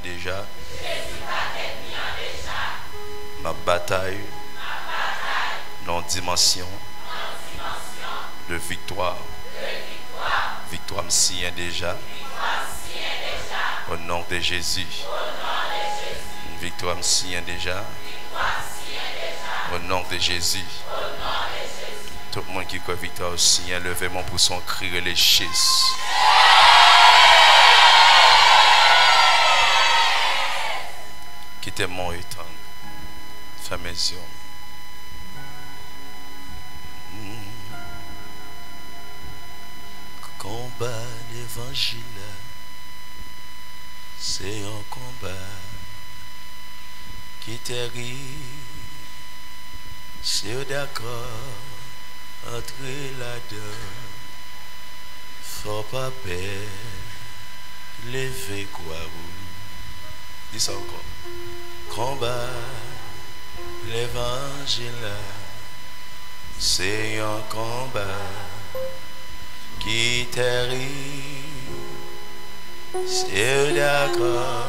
déjà. Ma bataille dans dimension de victoire. Victoire me signe déjà. Au nom de Jésus. Victoire me signe déjà. Au nom de Jésus. Tout le monde qui croit victoire aussi, levez-moi pour son cri et les chaises. Quittez mon étang. Fais mes yeux. Combat l'évangile, c'est un combat qui terrible. C'est d'accord. Entrer là-dedans, faut pas perdre, lever quoi ou. Dis ça encore. Combat l'évangile, c'est un combat qui terrible. C'est d'accord,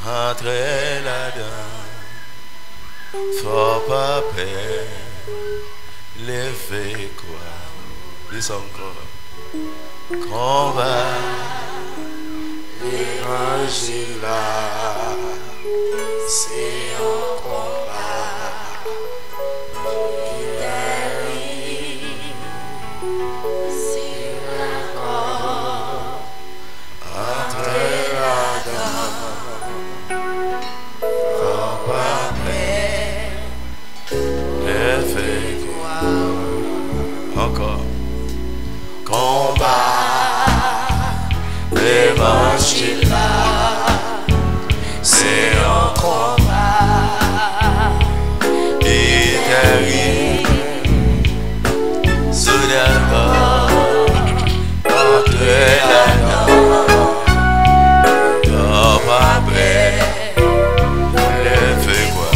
entrer là-dedans, faut pas perdre. Levez quoi? Dis encore. Combat l'évangile, c'est un combat qui arrive. C'est d'accord. Entrez là-dedans. Faut pas perdre. Levez. Encore. Combat l'évangile, c'est un combat qui terrible. Sous d'accord, entrez là-dedans. T'as pas prêt, levez quoi.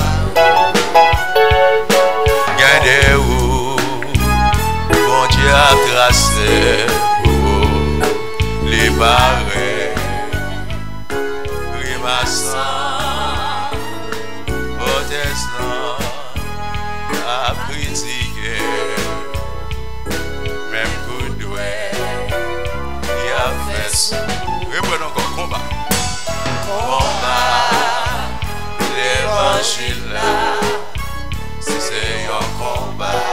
Gardez-vous. Dieu a tracé pour les barrer, grimaçant, protestant, à critiquer, même coup de doué, il a fait ça. Reprenons encore combat. Combat, l'évangile, c'est un combat.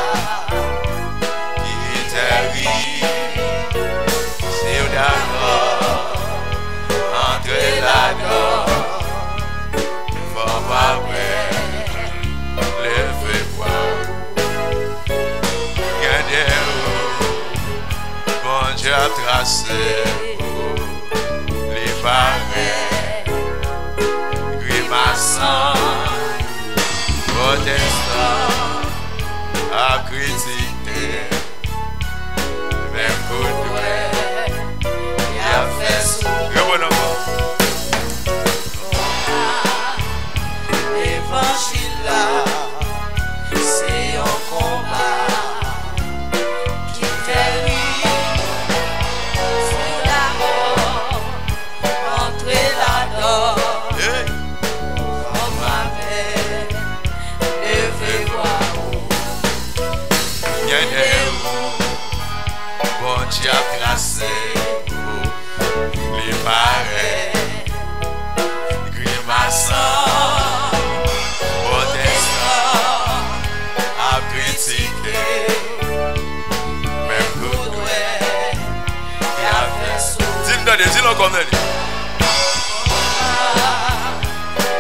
C'est d'accord, entrez là-dedans, faut pas perdre, levez quoi. Gardez-vous, bon Dieu a tracé pour les barrer, grimaçant, protestant, à critiquer. Même coup de doué, il a fait ça. L'évangile, c'est un combat qui terrible. C'est d'accord, entrez là-dedans. On m'appelle, levez voir. Bon Dieu a tracé pour les barrer, grimaçant, protestant, à critiquer, même coup de doué, il a fait ça. Dis-le encore,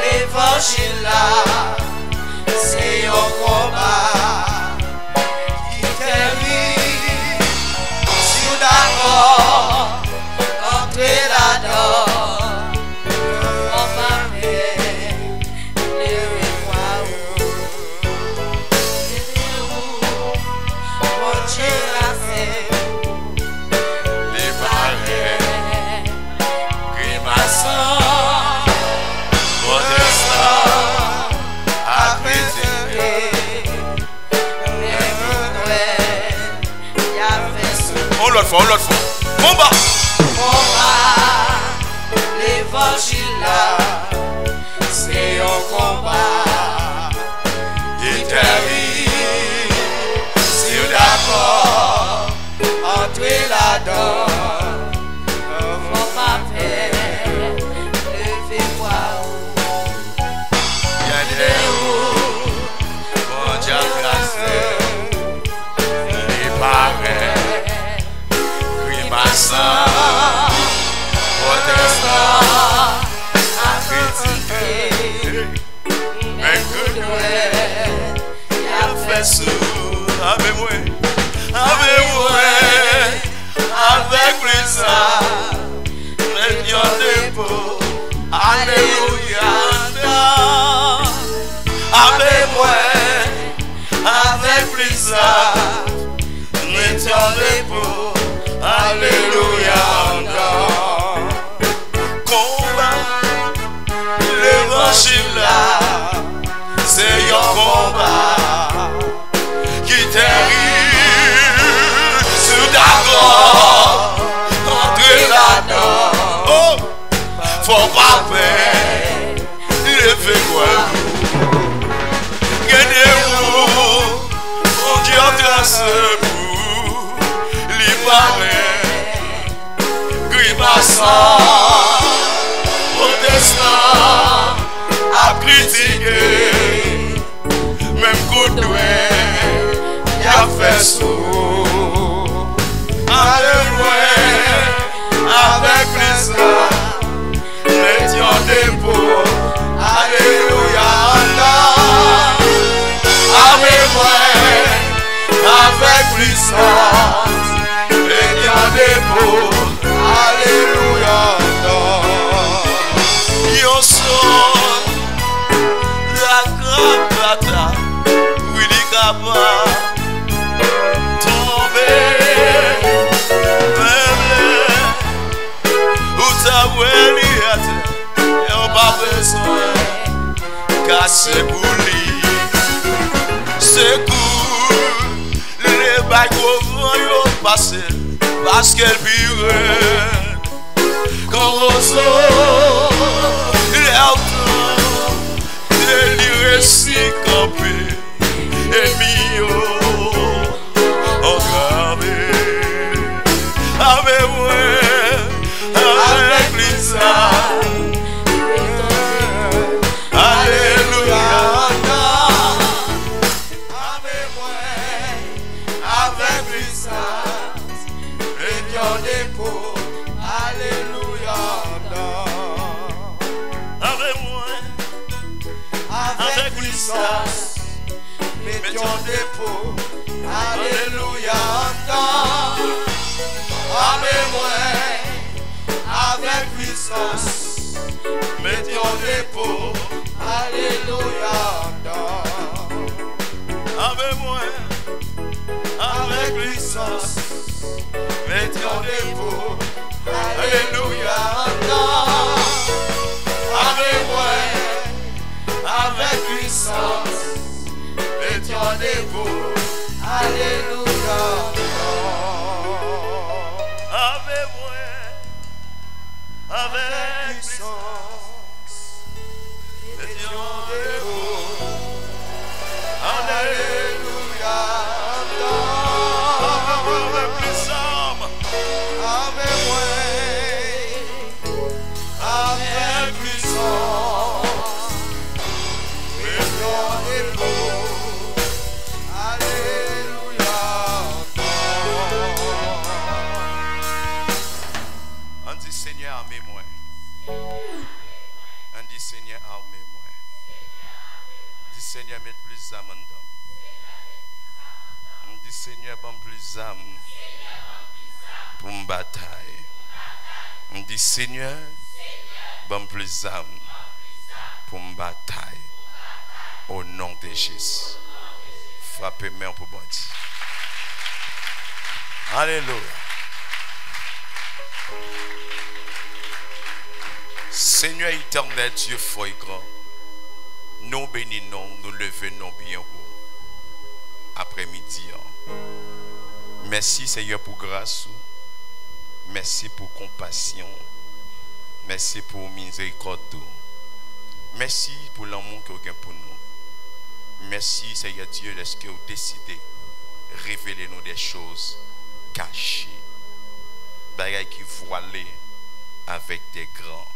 l'évangile, c'est un combat qui terrible. D'accord, entrez là-dedans. On m'appelle, levez quoi. Mon Dieu a fait les barrer, grimaçant, protestant, à critiquer. On l'autre fois. Combat. Combat. l'évangile là, c'est un combat qui terrible. Si vous d'accord, entrez là-dedans. Faut pas faire, levez-moi. Regardez-vous, mon Dieu tracé, il paraît, grimaçant, protestant, à critiquer, mais que nous, il a fait sous, avec moi, avec plaisir, mais il dépôt, alléluia, avec moi, avec plaisir, mais il dépôt, alléluia, combat, l'évangile là, c'est un combat qui terrible, c'est d'accord, entrez là-dedans, oh, faut pas faire, levez-moi, regardez-vous, mon Dieu trace vous, l'y paraît, grimaçant, protestant, à critiquer, même coup de doué, il a fait sous. Alléluia, avec plaisir, mettions dépôt, alléluia, avec moi, avec puissance, mettions dépôt, alléluia, yo son, la grande bataille, oui, les capables. C'est pour lui, c'est cool, les bagues vont passer parce qu'elle pire. Quand on sort, il est autant, délire si campé, et mio, engravé, avec moi, avec Lisa. Mettions dépôt, alléluia, avec moi, avec puissance, mettions dépôt, alléluia, avec moi, avec puissance, mettions dépôt, alléluia, avec moi, avec puissance. Mettions dépôt, alléluia, avec moi, avec puissance, mettions dépôt, alléluia, avec puissance, avec moi, avec puissance, mettions dépôt. Seigneur, armez-moi. On dit Seigneur, armez-moi. Dis Seigneur, mets plus d'âme en dedans. On dit Seigneur, prends plus d'âme pour me bataille. On dit Seigneur, prends plus d'âme pour me bataille. Au nom de Jésus. Frappez-moi pour bon Dieu. Alléluia. Seigneur éternel, Dieu fort et grand, nous bénissons, nous levons bien haut après-midi. Merci Seigneur pour grâce, merci pour compassion, Merci pour miséricorde. Merci pour l'amour que vous avez pour nous. Merci, Seigneur Dieu, de ce que vous décidez de révéler nous des choses cachées, des qui voilées avec des grands.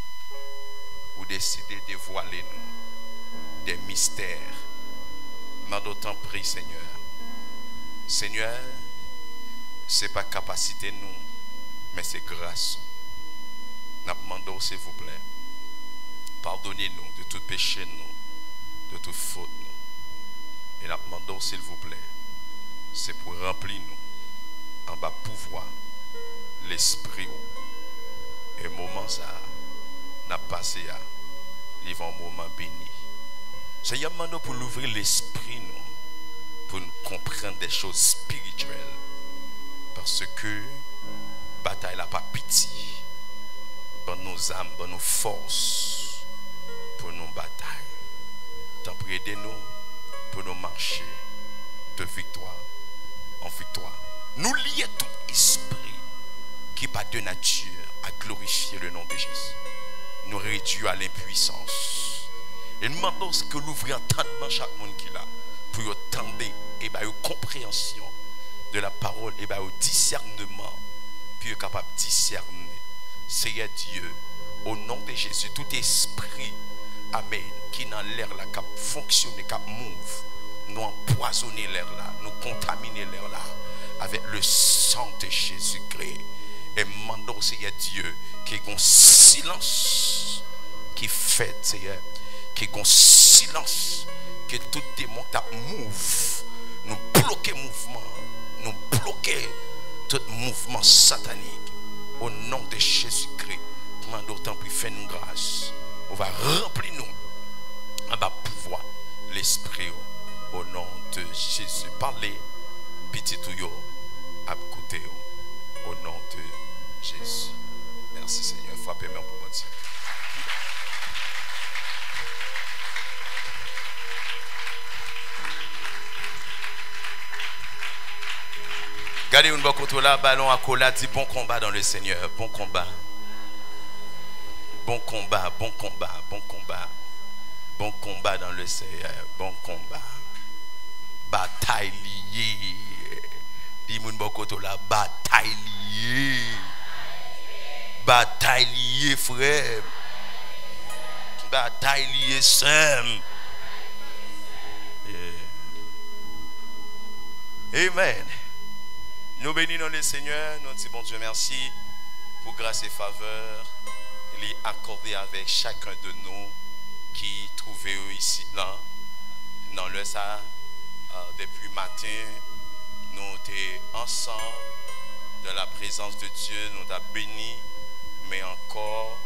Vous décidez de voiler nous des mystères. Mais d'autant prie, Seigneur. Seigneur, ce n'est pas capacité nous, mais c'est grâce. Nous demandons, s'il vous plaît, pardonnez-nous de tout péché, nous, de toute faute. Nous. Et nous demandons, s'il vous plaît, c'est pour remplir nous en bas pouvoir l'esprit. Et moment ça, n'a passé à vivre un moment béni. Seigneur, demandons pour l'ouvrir l'esprit, nous, pour nous comprendre des choses spirituelles. Parce que bataille n'a pas pitié. Dans nos âmes, dans nos forces, pour nos batailles. T'en prie, aidez-nous pour nous marcher de victoire en victoire. Nous lier tout esprit qui n'est pas de nature à glorifier le nom de Jésus. Nous réduire à l'impuissance. Et nous demandons que l'ouvrir entendement chaque monde qui l'a pour entendre et une compréhension de la parole et un discernement puis être capable de discerner. Seigneur Dieu, au nom de Jésus, tout esprit, amen, qui dans l'air là, qui fonctionne, qui move, nous empoisonner l'air là, nous contaminer l'air là, avec le sang de Jésus-Christ. Et demandons, Seigneur Dieu, qu'il y ait un silence qui fait, Seigneur, qu'il y ait un silence, que tout démon qui move, nous bloquer mouvement, nous bloquer tout mouvement satanique. Au nom de Jésus-Christ, demandons autant plus faire nous grâce. On va remplir nous en bas pouvoir l'esprit au nom de Jésus. Parlez, petit touyo, à côté au nom de Jésus. Merci Seigneur. Frappez-moi pour mon Dieu. Regardez une bonne côté là, ballon à cola, dit bon combat dans le Seigneur. Bon combat. Bon combat, bon combat, bon combat. Bon combat dans le Seigneur. Bon combat. Bataille liée. Dis une bonne côté là, bataille liée. Bataille liée, frère. Bataille liée, sœur. Amen. Nous bénissons le Seigneur, nous disons bon Dieu merci pour grâce et faveur. Il est accordé avec chacun de nous qui trouvait ici là. Dans le ça, depuis matin, nous étions ensemble dans la présence de Dieu, nous avons béni, mais encore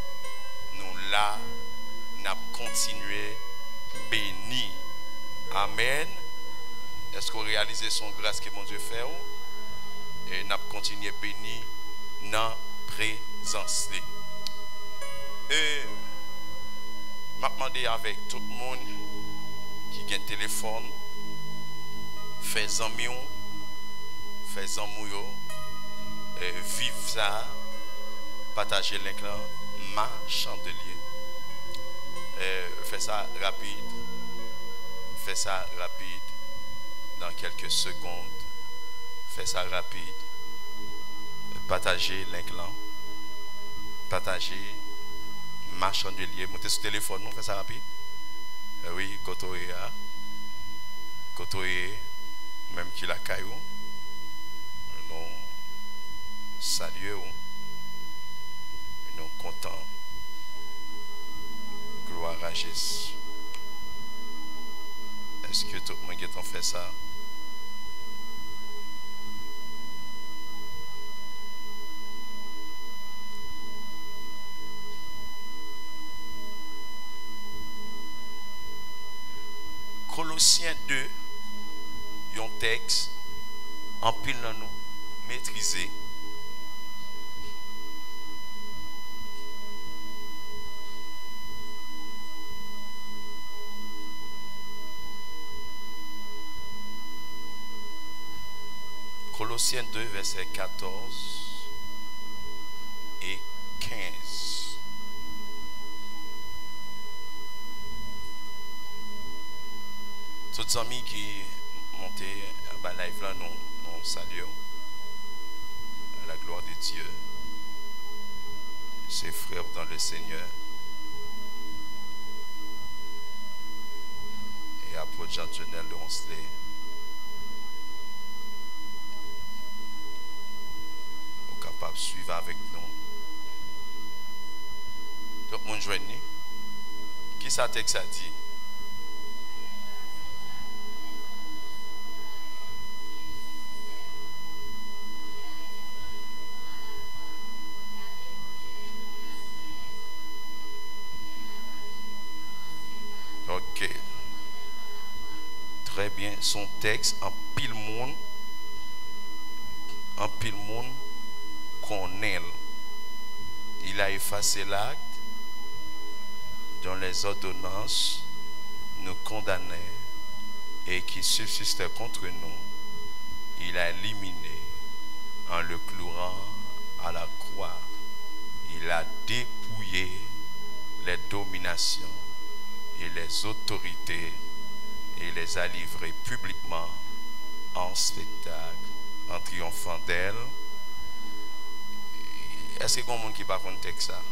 nous là, nous avons continué béni. Amen. Est-ce qu'on réalise son grâce que mon Dieu fait? Et nous continuons béni dans la présence. Et je demande avec tout le monde qui a un téléphone, fait amis, fait amour, vive ça, partager l'écran, ma chandelier. Fais ça rapide, fais ça rapide dans quelques secondes. Fais ça rapide. Partagez l'écran. Partagez ma chandelier. Montez sur le téléphone, non? Fais ça rapide. Oui, Kotoé. Kotoé, même qui la caillou. Nous saluons. Nous contents. Gloire à Jésus. Est-ce que tout le monde a fait ça? Colossiens 2, un texte en pile dans nous, maîtrisé. Colossiens 2, verset 14 et 15. Tous les amis qui montaient à la live là, nous saluons à la gloire de Dieu. Ses frères dans le Seigneur. Et apôtre Jean-Jonel de Roncelet. Nous sommes capables de suivre avec nous. Tout le monde joue. Qui ça texte a dit? Ok. Très bien. Son texte en pile monde connaît. Il a effacé l'acte dont les ordonnances nous condamnaient et qui subsistait contre nous. Il a éliminé en le clouant à la croix. Il a dépouillé les dominations et les autorités et les a livrées publiquement en spectacle, en triomphant d'elle. Est-ce qu'il y a quelqu'un qui ne connaît pas texte ça?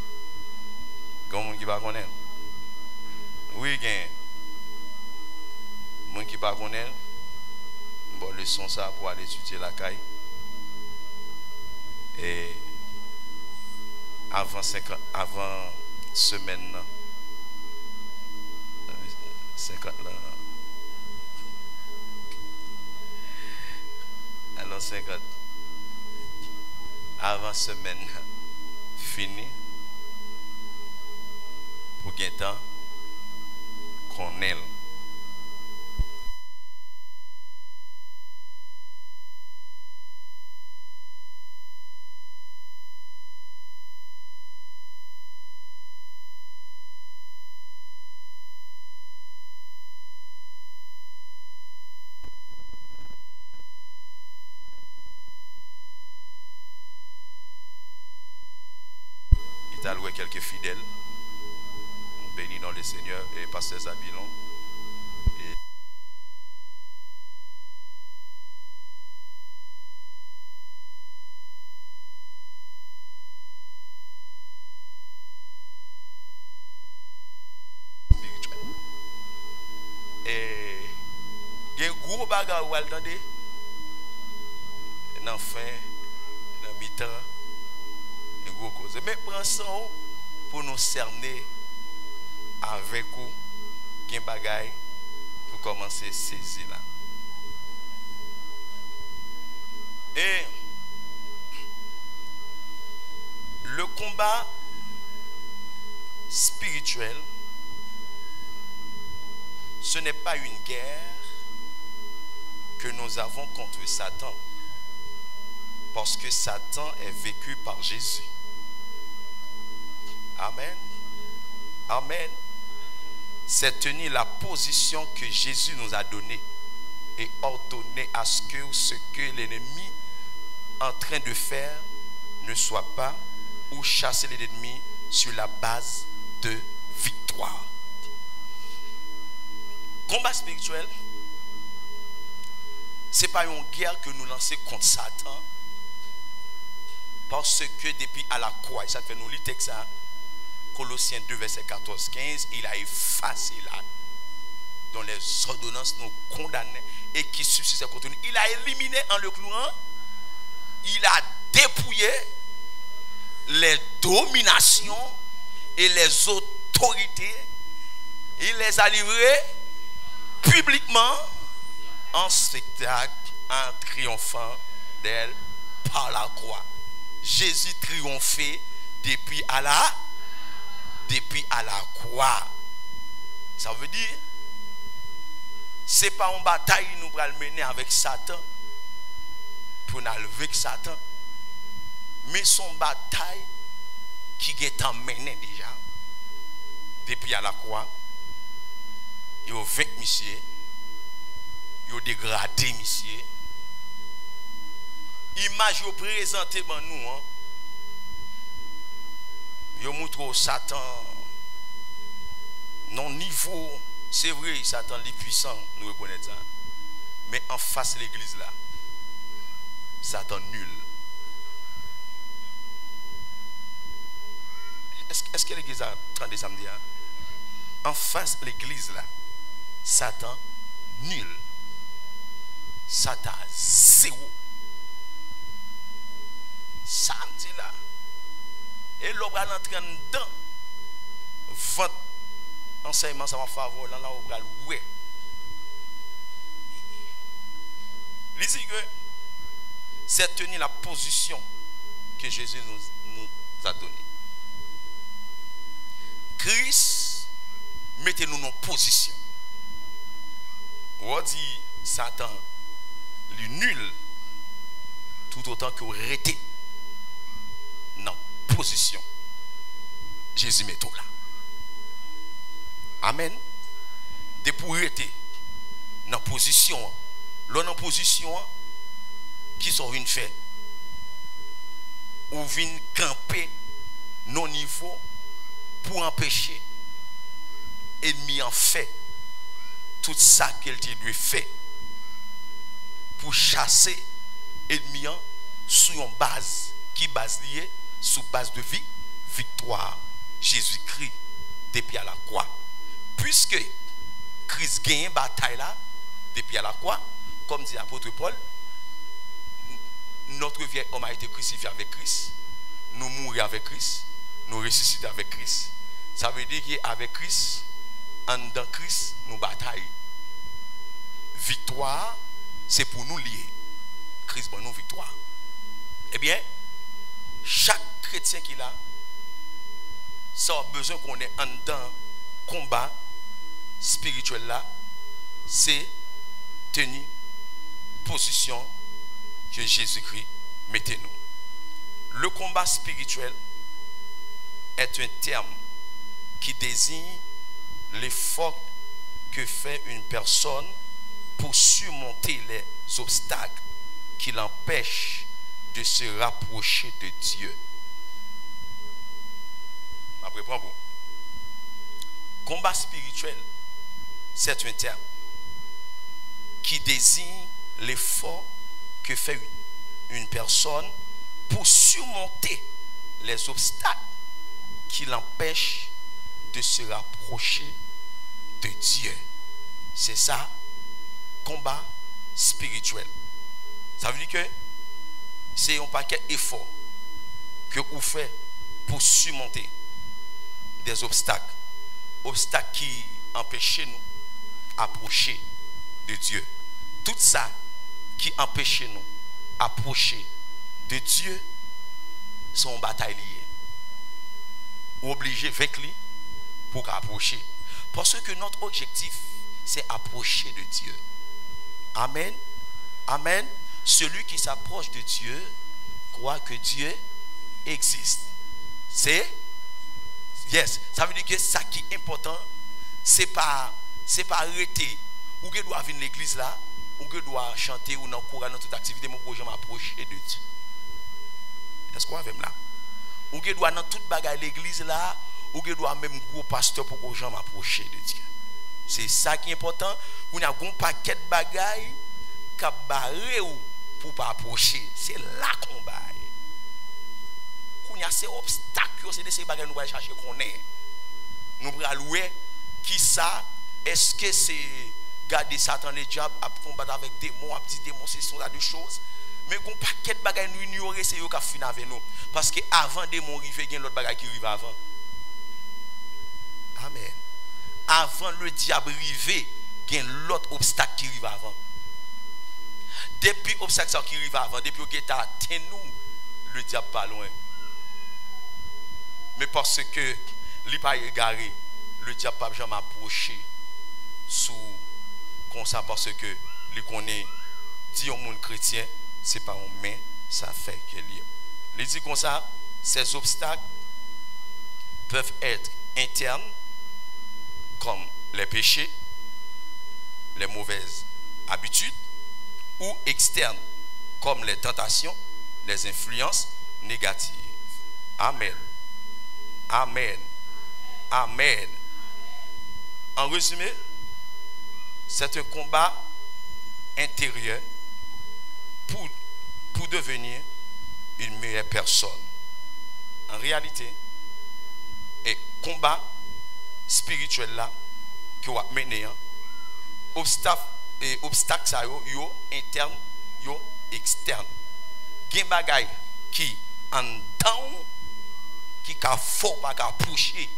Quelqu'un qui ne connaît? Oui, il y a quelqu'un qui ne connaît pas. Bon, leçon ça pour aller étudier la caille. Et avant semaine 50 là. Alors 50. Avant semaine fini. Pour qu'il y ait temps qu'on ait. Il t'a loué quelques fidèles. On bénit dans le Seigneur et pasteur Zabilon. Et il y a un gros bagage où elle entendez. Et enfin, dans le mi-temps, une grosse cause. Mais prends ça pour nous cerner avec vous, un bagage pour commencer à saisir là. Et le combat spirituel, ce n'est pas une guerre que nous avons contre Satan, parce que Satan est vaincu par Jésus. Amen. Amen. C'est tenir la position que Jésus nous a donnée et ordonner à ce que l'ennemi est en train de faire ne soit pas, ou chasser l'ennemi sur la base de victoire. Combat spirituel, ce n'est pas une guerre que nous lançons contre Satan, parce que depuis à la croix, ça fait nous lire texte ça, Colossiens 2 verset 14-15, il a effacé là dont les ordonnances nous condamnaient et qui subsistent contre nous. Il a éliminé en le clouant, il a dépouillé les dominations et les autorités, il les a livrées publiquement en spectacle, en triomphant d'elle par la croix. Jésus triomphait depuis à la croix. Ça veut dire, ce n'est pas une bataille que nous allons mener avec Satan pour nous lever Satan, mais son bataille qui est emmenée déjà depuis à la croix. Il y a 20 messieurs, il y a dégradé messieurs. Image présentée par nous, hein. Il montre Satan non niveau C'est vrai, Satan est puissant, nous reconnaissons ça. Mais en face de l'église là, Satan nul. Est-ce que l'église a entendu samedi? En face de l'église là, Satan nul. Satan zéro. Samedi là. Et l'on va entrer dedans. Votre enseignement, ça va favor. Là, on va louer. Lisez que c'est tenir la position que Jésus nous a donnée. Christ, mettez-nous en position. On dit Satan, le nul, tout autant que arrêté dans position. Jésus met tout là. Amen. De pour arrêter dans position. L'on en position qui sont une fait. Ou vient camper non niveau pour empêcher ennemi en fait tout ça qu'elle lui fait pour chasser ennemi sur une base qui base liée sous base de vie victoire Jésus-Christ depuis à la croix. Puisque Christ gagne bataille là depuis à la croix, comme dit l'apôtre Paul, notre vieil homme a été crucifié avec Christ, nous mourons avec Christ, nous ressuscitons avec Christ. Ça veut dire qu'avec Christ, en dans Christ, nous bataillons. Victoire, c'est pour nous lier. Christ donne nous victoire. Eh bien, chaque chrétien qui a, ça a besoin qu'on ait en dans combat spirituel là, c'est tenir position que Jésus-Christ mettez nous. Le combat spirituel est un terme qui désigne l'effort que fait une personne pour surmonter les obstacles qui l'empêchent de se rapprocher de Dieu. Après, bravo. Combat spirituel, c'est un terme qui désigne l'effort que fait une personne pour surmonter les obstacles qui l'empêchent de se rapprocher de Dieu. C'est ça, combat spirituel. Ça veut dire que c'est un paquet d'efforts que vous faites pour surmonter des obstacles. Obstacles qui empêchent nous d'approcher de Dieu. Tout ça qui empêche nous d'approcher de Dieu sont en bataille liée. Obligé avec lui pour approcher. Parce que notre objectif, c'est approcher de Dieu. Amen. Amen. Celui qui s'approche de Dieu croit que Dieu existe. C'est yes. Ça veut dire que ça qui est important, c'est pas arrêter. Ou que doit venir l'église là, ou que doit chanter ou dans courant dans toute activité, mon projet m'approcher de Dieu. Est-ce qu'on va même là? Ou que doit dans toute bagaille l'église là, ou que doit même gros pasteur pour que les gens m'approcher de Dieu. C'est ça qui est important. On a un paquet de bagailles qui barré ou pour pas approcher. C'est là qu'on baille. On a ces obstacles, c'est ces bagailles nous allons chercher qu'on est. Nous allons louer qui ça? Est-ce que c'est garder Satan les diables à combattre avec des démons, à petits démons, ce sont là de choses. Mais il y a un paquet de bagages nous ignorer, c'est eux qui finissent avec nous. Parce que avant des démons arriver, il y a l'autre bagage qui arrive avant. Amen. Avant le diable arriver, il y a l'autre obstacle qui arrive avant. Depuis l'obstacle qui arrive avant, depuis le guetta atteint nous, le diable pas loin. Mais parce que il n'est pas égaré, le diable pas jamais approché sous comme ça parce que il connaît dit au monde chrétien, c'est pas un main, ça fait que lié. Il dit comme ça, ces obstacles peuvent être internes comme les péchés, les mauvaises habitudes, ou externes comme les tentations, les influences négatives. Amen. Amen. Amen. En résumé, C'est un combat intérieur pour devenir une meilleure personne. En réalité, et combat spirituel là que vous menez, obstacle ça yo interne, yo externe. Gen bagay qui en temps qui ka fort pas ka pousser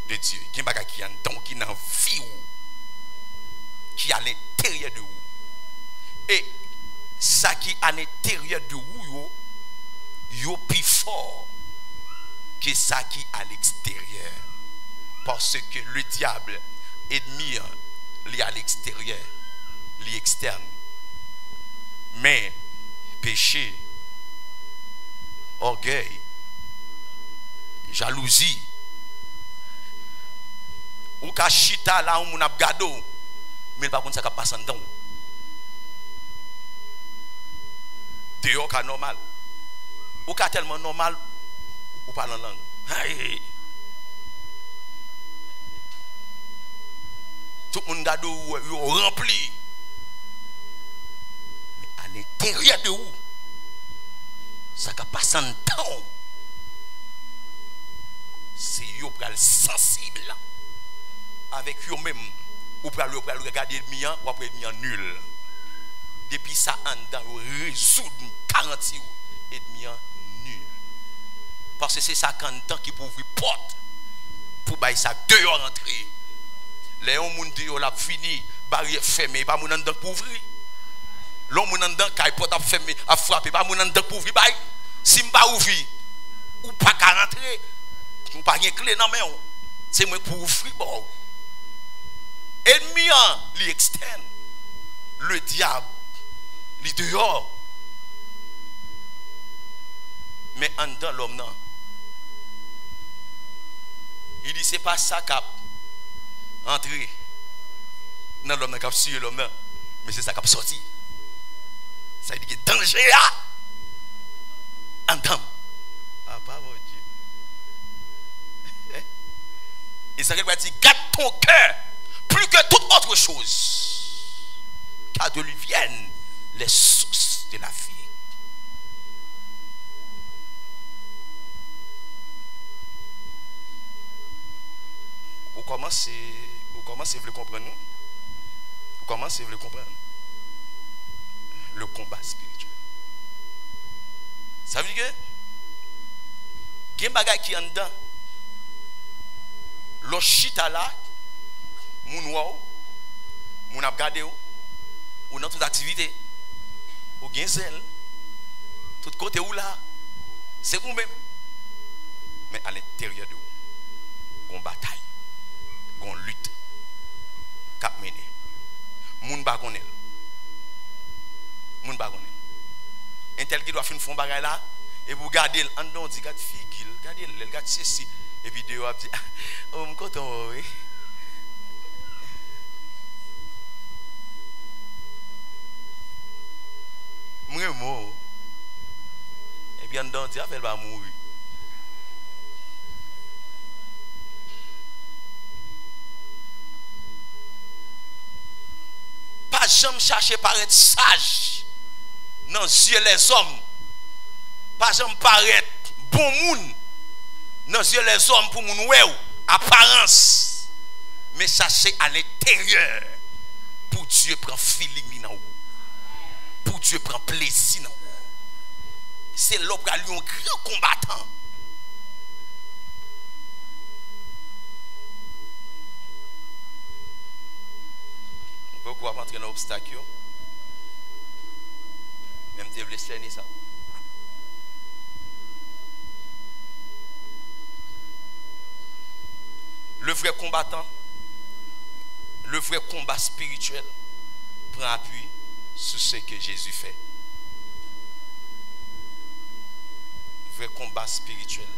de Dieu. Gen bagay qui en temps qui dans vie qui à l'intérieur de vous. Et ça qui à l'intérieur de vous yo plus fort que ça qui à l'extérieur. Parce que le diable ennemi il est à l'extérieur, il est externe. Mais péché, orgueil, jalousie, ou ka chita là où mon a gado, mais par contre ça ka passe en dedans. Dehors ka normal. Ou ka tellement normal ou parle en langue. Aïe. Tout le monde gado rempli. Mais à l'intérieur de vous, ça ka passe en temps. C'est yo pral sensible avec eux même ou pral regarder ennemi ou après ennemi nul. Depuis ça en dedans résoudre 40 ennemi nul. Parce que c'est ça qu'en temps qui pour ouvrir porte pour bailler ça dehors rentrer. Les gens qui ont fini, barrière fermée, pas mon en dedans pour ouvrir. L'homme en dedans qui porte fermé, a frappé, pas mon en dedans pour ouvrir. Si je ne pas ouvrir, ou pas qu'à rentrer, ou pas rien clé dans main, c'est moi pour ouvrir. Bon. Ennemi, l'externe, le diable, il dehors. Mais en dedans, l'homme, non. Il dit, c'est pas ça qu'a entré dans l'homme qui a suivi l'homme, mais c'est ça qui a sorti. Ça dit qu'il y a danger là. En dedans. Ah, pas mon Dieu. Et ça veut dire, garde ton cœur plus que toute autre chose. Car de lui viennent les sources de la vie. Vous commencez à le comprendre. Vous commencez à le comprendre. Le combat spirituel. Ça veut dire que il y a des choses qui sont dedans. Le chita là, moun waw, moun ap gade ou dans toute activité, ou gen zèle, tout côté ou là, c'est vous-même. Mais à l'intérieur de vous, une bataille, une lutte, cap mené. Moun ba konel. Moun ba konel. Un tel qui doit faire un bagay là, et vous gardez en don, dit gade figil, gardez le gade ceci, et puis Dieu a dit, oh mon content, oui. Moi, et puis en don, dit, elle va mourir. Pas jamais chercher paraître sage dans les yeux les hommes. Pas jamais paraître bon monde dans les yeux les hommes pour mon ouais apparence. Mais chercher à l'intérieur pour Dieu prend feeling dans vous. Pour Dieu prend plaisir dans vous. C'est l'homme qui a un grand combattant. Pourquoi rentrer dans l'obstacle? Même te voulais cerner ça. Le vrai combattant, le vrai combat spirituel prend appui sur ce que Jésus fait. Le vrai combat spirituel.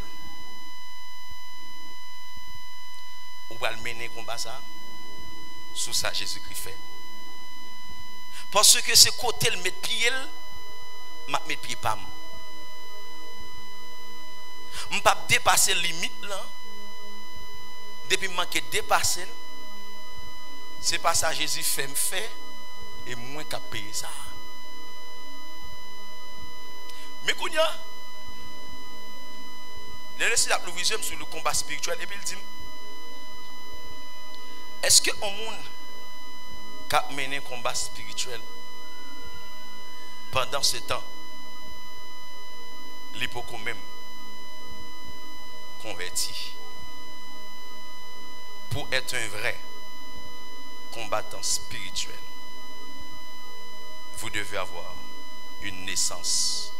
On va le mener combat ça sur ça Jésus-Christ fait. Parce que c'est côté le mettre pied, m'a mettre pied pas. On pas dépasser limite là. Depuis manquer dépasser, C'est pas ça Jésus fait me fait et moins qu'à payer ça. Mais qu'on y a les laisser la vision sur le combat spirituel et puis il dit est-ce que au monde qui a mené un combat spirituel pendant ce temps il peut quand même converti pour être un vrai combattant spirituel? Vous devez avoir une naissance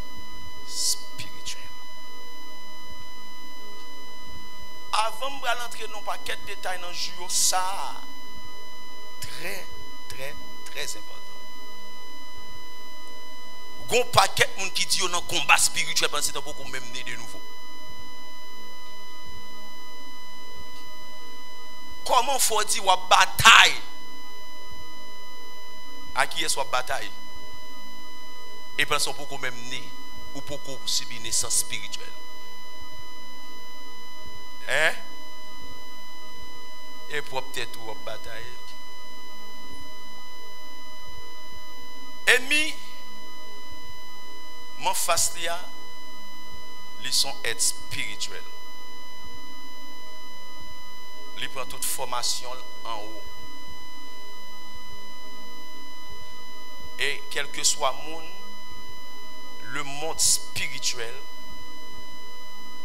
spirituelle. Avant de rentrer dans un paquet de détails dans le jour, ça très important. Il y a un paquet de gens qui disent dans un combat spirituel parce que c'est beaucoup même né de nouveau. Comment faut dire une bataille? À qui est-ce une bataille? Et parce qu'on peut même né ou peut subir une naissance spirituelle. Hein? Et pour peut-être une bataille. Ennemi, mon face là, ils sont être spirituels. Ils prennent toute formation en haut. Et quel que soit le monde spirituel,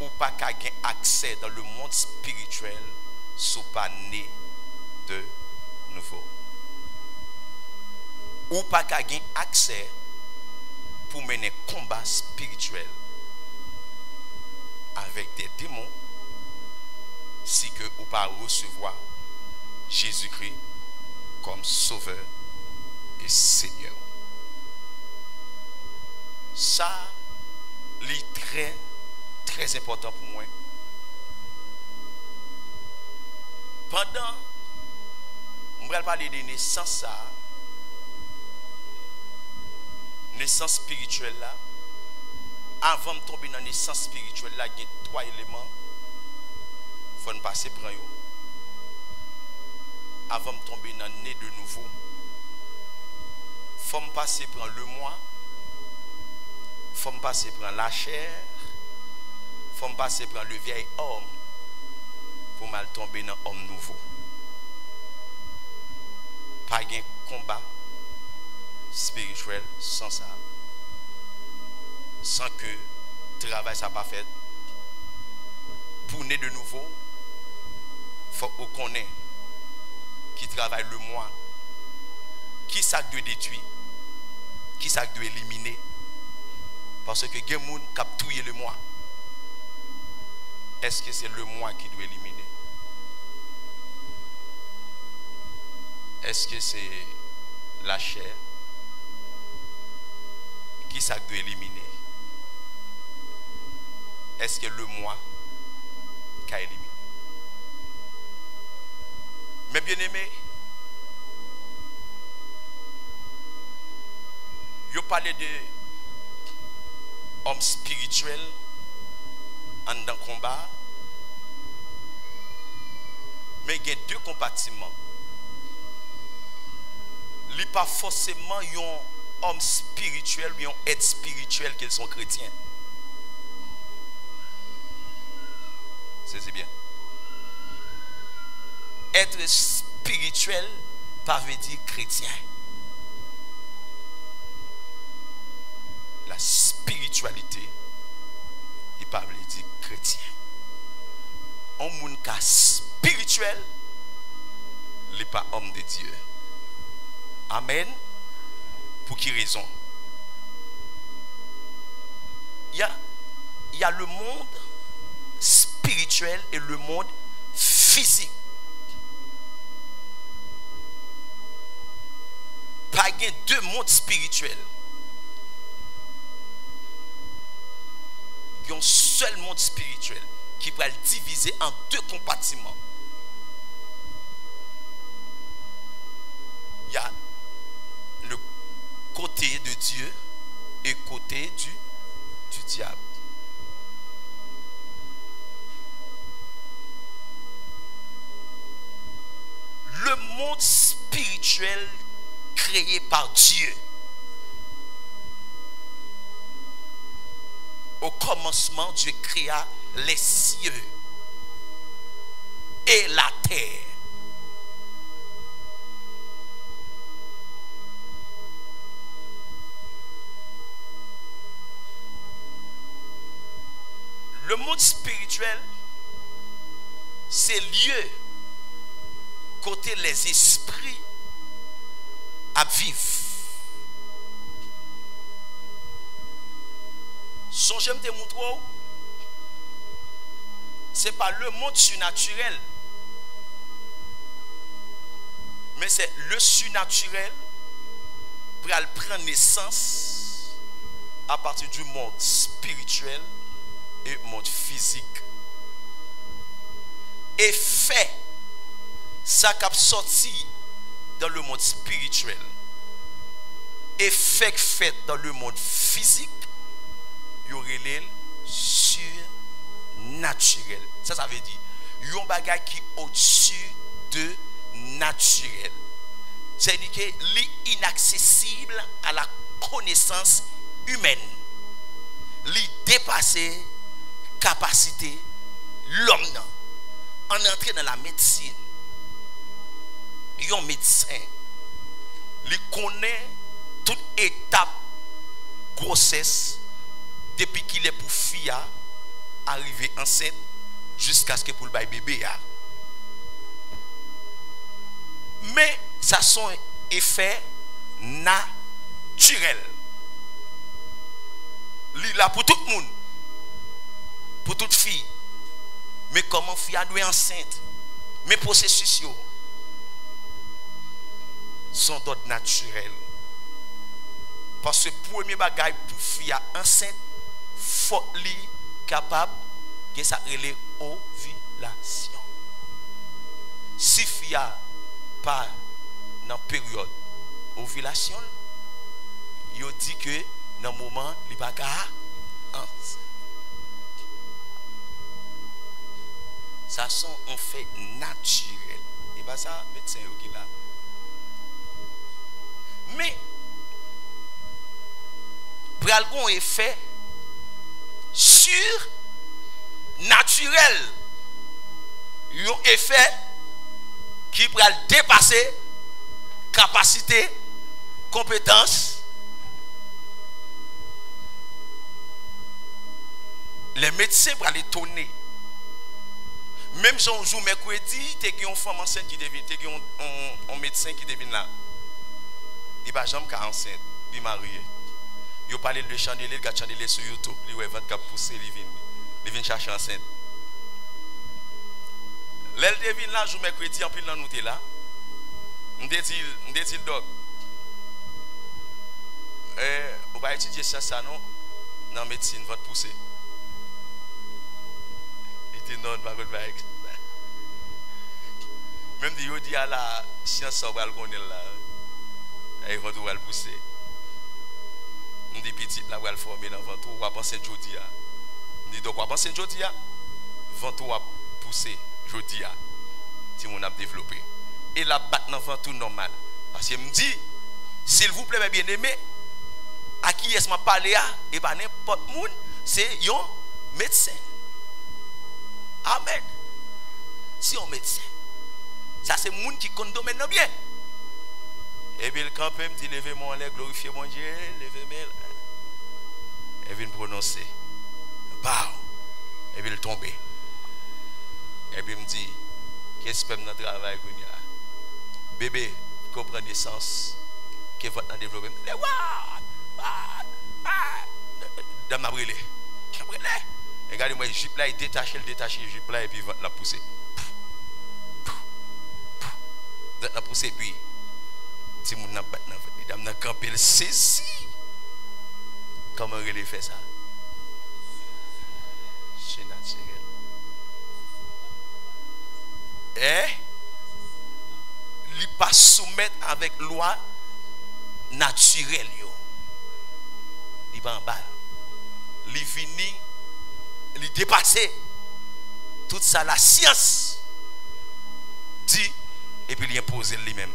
ou pas qu'à gagner accès dans le monde spirituel, sont pas nés de nouveau. Ou pas qu'à gagner accès pour mener combat spirituel avec des démons si que ou pas recevoir Jésus-Christ comme sauveur et Seigneur. Ça, c'est très important pour moi. Pendant, on va parler de naissance, naissance spirituelle là. Avant de tomber dans la naissance spirituelle là, il y a 3 éléments. Il faut passer par eux. Avant de tomber dans le nez de nouveau, il faut passer par le moi. Il faut passer par la chair. Il faut passer par le vieil homme pour mal tomber dans l'homme nouveau. Pas de combat spirituel sans ça. Sans que le travail soit pas fait. Pour naître de nouveau, il faut qu'on connaisse qui travaille le moi. Qui ça doit détruire? Qui ça doit éliminer? Parce que il y a des gens qui ont tué le moi. Est-ce que c'est le moi qui doit éliminer? Est-ce que c'est la chair? Qui ça doit éliminer? Est-ce que le moi qui a éliminé? Mais bien aimé, je parlais de homme spirituel en dans le combat. Mais il y a 2 compartiments. Il n'y a pas forcément un homme spirituel ou un être spirituel qu'ils sont chrétiens. C'est bien. Être spirituel, pas veut dire chrétien. La spiritualité, il pas veut dire chrétien. Un monde qui est spirituel, il n'est pas homme de Dieu. Amen. Pour quelle raison? Il y a le monde spirituel et le monde physique. Pas il y a 2 mondes spirituels. Il y a un seul monde spirituel qui peut être divisé en 2 compartiments. Il y a le côté de Dieu et côté du diable. Le monde spirituel spirituel créé par Dieu. Au commencement, Dieu créa les cieux et la terre. Le monde spirituel, c'est lieu côté les esprits à vivre. Songez me montrer, c'est pas le monde surnaturel, mais c'est le surnaturel pour prendre naissance à partir du monde spirituel et monde physique. Et fait ça qui a sorti dans le monde spirituel et fait dans le monde physique, il y aurait les surnaturel. Ça veut dire il y a un bagage qui est au-dessus de naturel. C'est-à-dire que l'inaccessible à la connaissance humaine. L'idépasser capacité l'homme en entrant dans la médecine. Un médecin il connaît toute étape grossesse depuis qu'il est pour fille arriver enceinte jusqu'à ce que pour le bail bébé. Mais ça sont effets naturels. Il là pour tout le monde, pour toute fille. Mais comment fille a doué enceinte? Mais processus sont d'ordre naturel. Parce que premier bagage pour fille enceinte, faut li capable que ça relève ovulation. Si fille pas dans période ovulation, il dit que dans le moment il pas enceinte. Ça sont un fait naturel. Et pas ça médecin qui là. Mais pour un effet surnaturel, un effet qui peut dépasser capacité, compétence. Les médecins pour aller tourner. Même si on joue mercredi, tu as une femme enceinte qui devine, tu as un médecin qui devine là. Il n'y a pas jamais qu'à enceinte, il est marié. Il parle de chandelier, il regarde chandelier sur YouTube, il va ventre pousser, il vient chercher enceinte. L'elle devine là, joue mercredi, en plus dans nous là. On dit donc, on va étudier ça non, dans la médecine, votre pousser. Non, pas de bague. Même si on dit à la science, on va le connaître là. Et ils vont tout le pousser. On dit petit là, on va le former dans le ventre. On va penser jeudi. On dit donc, on va penser jeudi. Ventre va pousser jeudi. Si on a développé. Et la battre dans le ventre normal. Parce qu'il me dit, s'il vous plaît, mes bien-aimés, à qui est-ce que je parle? Et bien, n'importe qui, c'est un médecin. Amen. Si on médecin, ça c'est le monde qui compte domaine bien. Et puis le camp me dit levez mon lait, glorifiez mon Dieu, levez-moi. Et puis il prononcer. Bah. Et puis il tombe. Et puis il me dit qu'est-ce que notre travail bébé, comprendre le sens que votre développement. Dans ma brûlée. Regardez-moi, le jupe là, il détache le jupe là et puis il va la pousser. La pousser, puis, si vous n'avez pas de camp, il saisit. Comment il fait ça? C'est naturel. Et, il ne pas soumettre avec loi naturelle. Il ne pas en bas. Il finit. Il dépasser tout ça, la science dit, et puis il impose lui-même.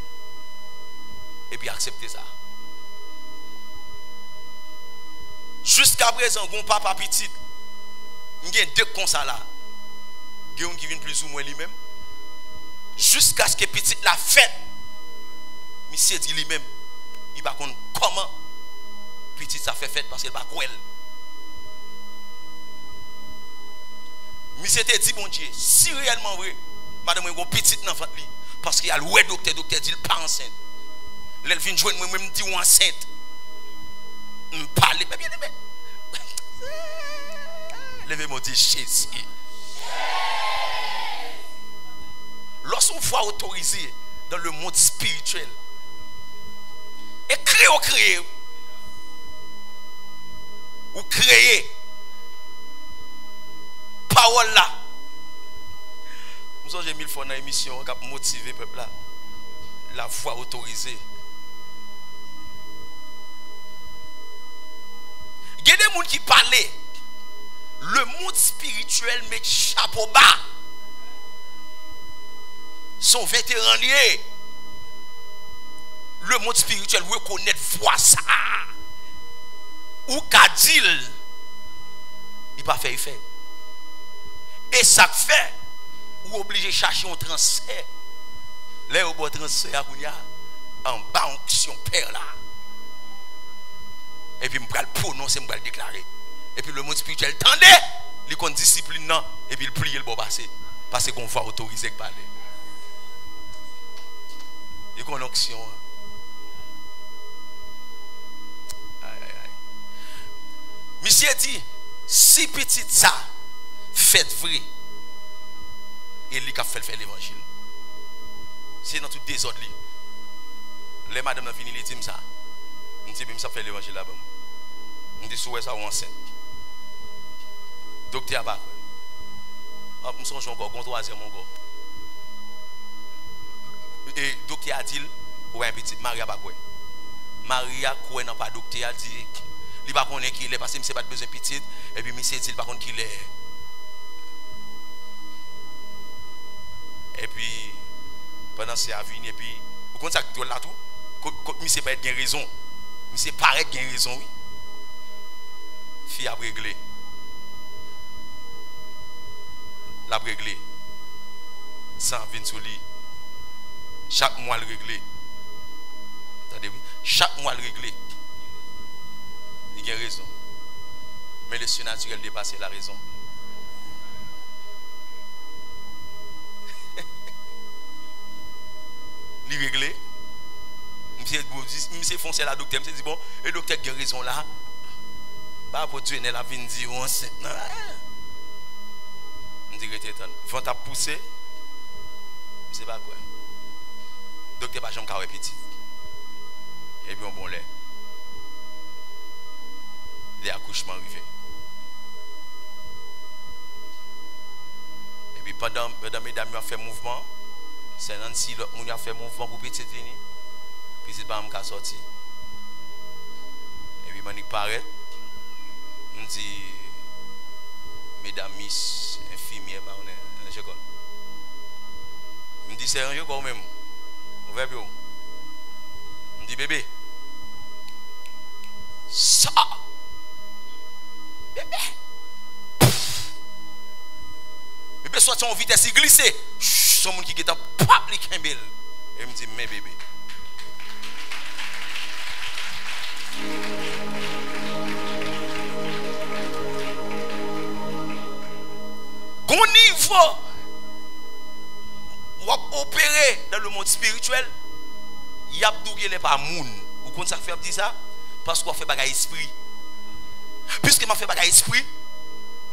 et puis accepter ça. Jusqu'à présent, mon papa petit, il y a deux comme ça là. Il y a un qui vient plus ou moins lui-même. Jusqu'à ce que petit la fête, monsieur dit lui-même, il va comprendre comment petit ça fait fête parce qu'il va croire. Monsieur te dit, bon Dieu, si réellement vrai, madame, il y a un petit enfant, parce qu'il y a le docteur dit, il pas enceinte. Elle vient joindre moi, me dit, ou enceinte. Me parler, bien aimé. Levez-moi, dit Jésus. Lorsqu'on voit autorisé dans le monde spirituel, et créer, ou créer, parole là. Nous avons mis le fond dans l'émission qui a motivé le peuple là. La voix autorisée. Il y a des gens qui parlent. Le monde spirituel met chapeau bas. Son vétéran lié. Le monde spirituel reconnaît voix ça. Ou kadil. Il pas fait effet. Et ça fait ou obligé de chercher un transfert. Là où on transfert en bas onction père là. Et puis je vais le prononcer, je vais le déclarer. Et puis le monde spirituel tendez, il compte discipline non et puis il plie le bon passé parce qu'on va autoriser de parler. Il y a une onction. Monsieur dit si petit ça faites vrai et lui qui a fait l'évangile. C'est dans tout désordre. Les madame a fini les dit ça. On dit même ça fait l'évangile là-bas. On dit souhait ça ou enceinte. Docteur pas. Ah, me songe encore gon troisième encore. Et docteur a dit ouais petit Maria pas quoi. Maria quoi n'a pas docteur a dit il pas connaît qui il est parce que c'est pas besoin petit et puis monsieur dit par contre qu'il est. Et puis pendant c'est à venir et puis vous comprenez ça que là tout monsieur pas être raison. Monsieur paraît bien raison oui. Fille a réglé. La réglé. Sans venir sur lui. Chaque mois le réglé. Attendez oui, chaque mois le réglé. Il y a raison. Mais le surnaturel dépasse la raison. Il réglé. Monsieur foncé la docteur, monsieur dit bon, le docteur a raison là. Pas pour tuer la vie dire on sait. On dit que tu es vont t'a pousser. C'est pas quoi. Docteur pas jamais carré petit. Et puis on bon lait. Les accouchements arrivés. Et puis pendant mesdames ont fait mouvement, c'est Nancy l'autre monde a fait mouvement pour petit fini. Puis c'est pas me sorti. Et puis Manik paraît. On dit mesdames miss infirmières on est je connais. On dit c'est un jeu quand même. On va bien. On dit bébé. Ça bébé. Bébé soit en vitesse glissé. Son monde qui est en public kembel. Et me dit mais bébé. Gon niveau ou opérer dans le monde spirituel, il y a doué les pas moun. Ou qu'on ça fait dire ça parce qu'on fait bagay esprit. Puisque m'a fait bagay esprit,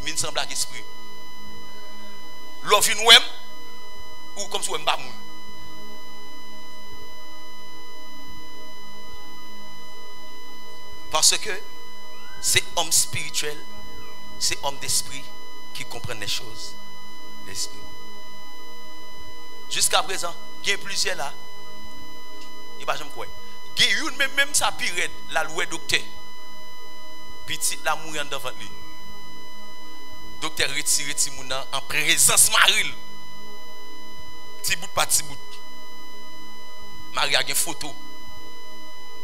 il me semble à esprit. L'offre ouem ou comme si ouem pas moun. Parce que c'est homme spirituel, c'est homme d'esprit qui comprennent les choses. L'esprit. Jusqu'à présent, il y a plusieurs là. Il n'y a pas jamais quoi. Il y a une même sa pire, la loi docteur. Petit la mourir devant lui. Docteur retire Timouna en présence Maril. Petit bout par petit bout. Marie a une photo.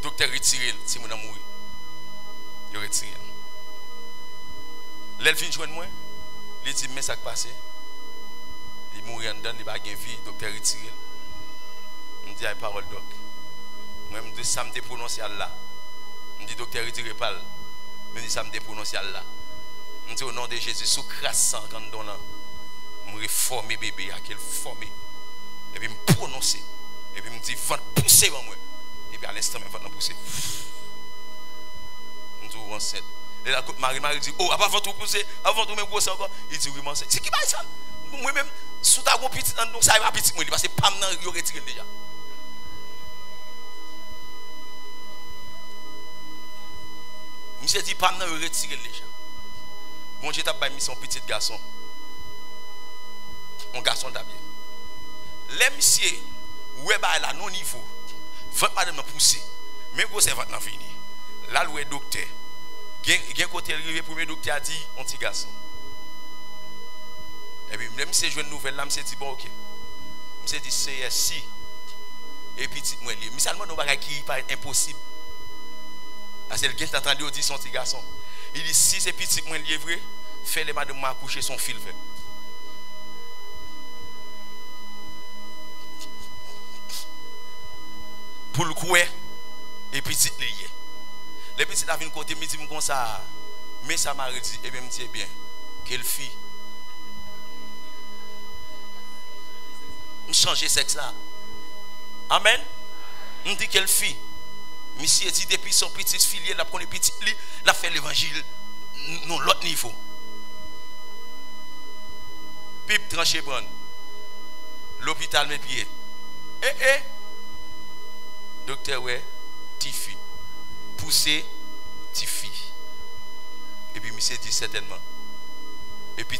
Docteur retiré, si mon a mouru. Il retiré. L'elfin joint moi, il dit mais ça qui passe. Il mourit en dedans, il va gagner vie, docteur retiré. Je dis parole doc. Moi je dis ça me prononcé là. Je dis docteur retiré pas. Je dis ça me prononcé là. Je dis au nom de Jésus sous crassant quand on là. Je réformer bébé à quel former. Et puis me prononcer. Et puis me dit va pousser en moi. Et puis à l'instant même va pousser. Je dis enceinte. Et là Marie dit oh avant tout pousser, avant tout même grossir encore. Il dit oui moi c'est qui va ça? Moi même sous ta gros petit donc ça va petit moi parce que pas nan yo retiré déjà. Monsieur dit pas nan yo retiré déjà. Bon Dieu t'a pas mis son petit garçon. Un garçon d'habillé. Les messieurs ouais bah là non niveau. 20 madame n'a poussé. Même gros c'est 20 n'a fini. Là le docteur gen côté arrivé premier docteur a dit un petit garçon. Et puis même si je une nouvelle là, je dit bon OK. Je dit c'est si et petit moi lié. Mais seulement nos bagages qui paraît impossible. Parce que le gars entendu dire son petit garçon. Il dit si c'est petit moi lié vrai, fait les madame accoucher son fil fait. Pour le couer et petit lié. Les petits la vinn côté me dit comme ça mais ça m'a dit et bien me dit bien quelle fille changer sexe là. Amen. On dit quelle fille. Monsieur dit depuis son petit filier la connaît petit li, la fait l'évangile non l'autre niveau. Pipe tranché prendre. L'hôpital mes pieds. Docteur ouais, Tifi. Pousser Tifi. Et puis monsieur dit certainement. Et puis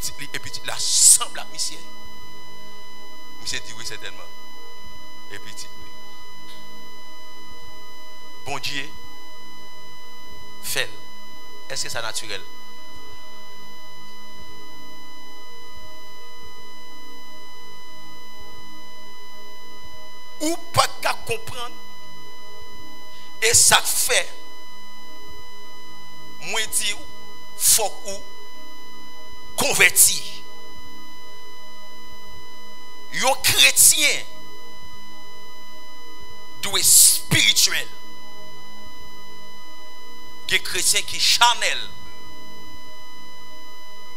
la semble à monsieur. Monsieur dit oui certainement. Et puis bon Dieu fait. Est-ce que c'est naturel? Ou pas qu'à comprendre. Et ça fait moi dire faut ou converti. Yon chrétien doit être spirituel. Des chrétiens qui charnel.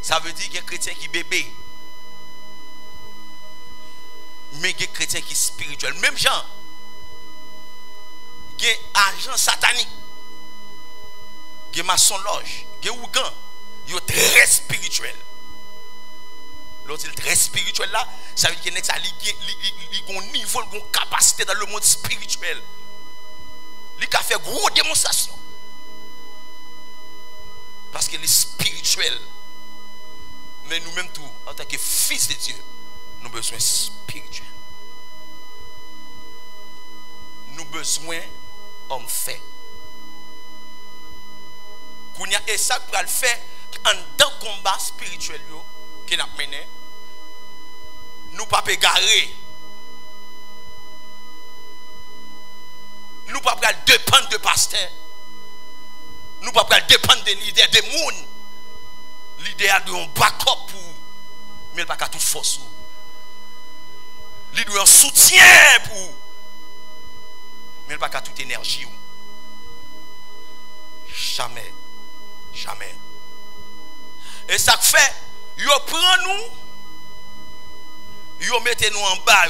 Ça veut dire des chrétiens qui bébé. Mais des chrétiens qui spirituel. Même gens, des agents sataniques, des maçons loges, des ougans, ils sont très spirituels. L'autre est très spirituel là, ça veut dire qu'il y a un niveau, une capacité dans le monde spirituel. Il a fait gros démonstration. Parce qu'il est spirituel. Mais nous-mêmes tout, en tant que fils de Dieu, nous avons besoin spirituel. Nous avons besoin d'hommes faits. Et ça pour le faire en dans combat spirituel qui n'a mené, nous ne pouvons pas égarer. Nous ne pouvons pas dépendre de pasteurs. Nous ne pouvons pas dépendre des leaders, des gens. L'idéal de un backup pour. Mais il n'y a pas toute force. Il doit un soutien pour. Mais il n'y a pas toute énergie. Jamais. Jamais. Et ça fait, ils prennent nous, ils mettent nous en bas.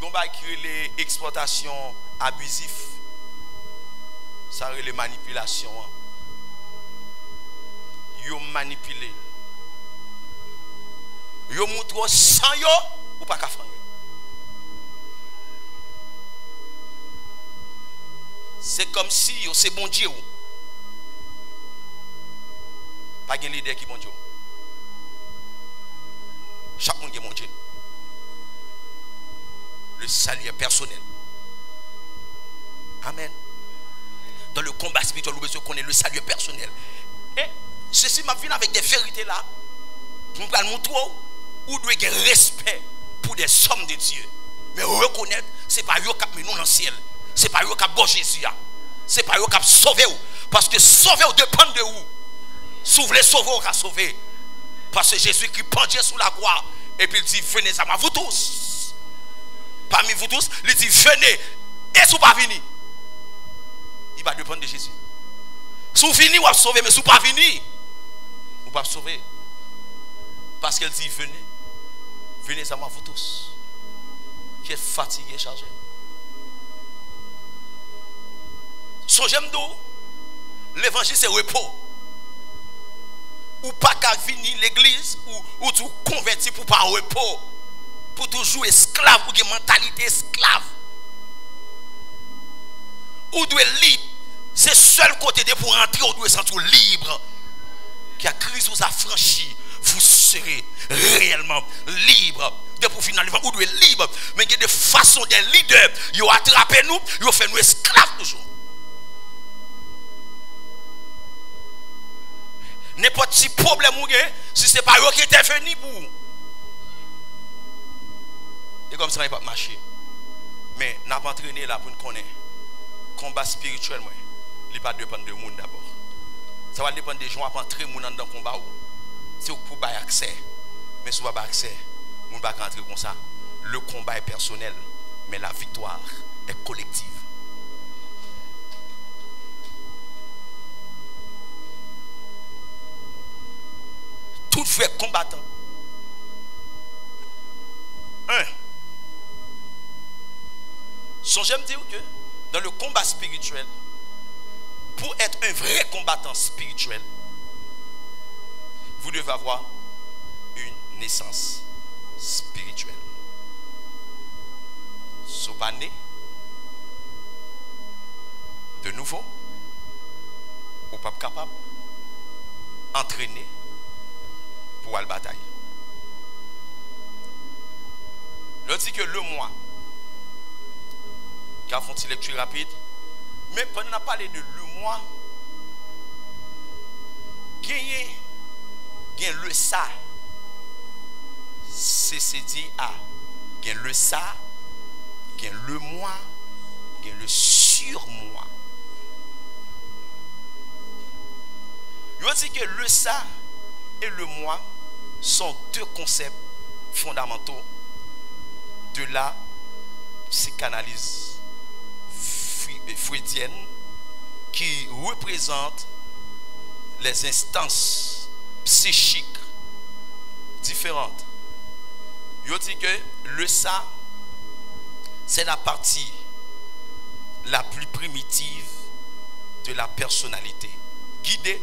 Ils ont créé les exploitations abusives. Ça a les manipulations. Ils ont manipulé. Ils ont montré sans yo ou pas qu'à faire. C'est comme si c'est bon Dieu. Pas de leader qui est bon Dieu. Chaque monde est bon Dieu. Le salut est personnel. Amen. Dans le combat spirituel, nous devons connaître le salut personnel. Et ceci m'a venu avec des vérités là. Nous allons montrer où nous devons respect pour des sommes de Dieu. Mais reconnaître c'est pas eux qui mettent nous dans le ciel. C'est pas eux qui bon Jésus. C'est pas eux qui sauver vous. Parce que sauver vous dépend de vous. Si vous voulez sauver, vous pouvez sauver. Parce que Jésus qui pendait sous la croix. Et puis il dit, venez à moi, vous tous. Parmi vous tous, il dit, venez. Et si vous pas venir, il va dépendre de Jésus. Si vous venez, vous allez sauver. Mais si vous pas venir, vous ne pouvez pas sauver. Parce qu'elle dit, venez. Venez à moi, vous tous. Qui êtes fatigués, chargés. Songez-moi, l'évangile c'est repos. Ou pas qu'à venir l'église, ou tu convertis pour pas repos. Pour toujours esclave, ou une mentalité esclave. Ou doit être libre. C'est seul côté de pour rentrer, ou doit se sentir libre. Qui a crise vous a franchi, vous serez réellement libre. De pour finalement, ou doit être libre. Mais il y a des façons des leaders, ils ont attrapé nous, ils ont fait nous esclaves toujours. N'importe quel problème ou si ce n'est pas eux qui interviennent pour vous. Et comme ça, il ne va pas marcher. Mais nous n'avons pas entraîné là pour nous connaître. Combat spirituel, il ne va pas dépendre de monde d'abord. Ça va dépendre des gens qui entrer dans le combat. C'est pour avoir accès. Mais si vous n'avez pas accès, vous ne pouvez pas entrer comme ça. Le combat est personnel, mais la victoire est collective. Tout vrai combattant. Songez me dire que dans le combat spirituel, pour être un vrai combattant spirituel, vous devez avoir une naissance spirituelle. So pas né de nouveau, ou pas capable, entraîner pour la bataille. Je dis que le mois, qui a fait une lecture rapide, mais pendant qu'on a parlé de le mois, il y a le ça, CCDA, il y a le ça, il y a le mois, il y a le surmois. Je dis que le ça et le moi sont deux concepts fondamentaux de la psychanalyse freudienne qui représentent les instances psychiques différentes. Je dis que le ça, c'est la partie la plus primitive de la personnalité, guidée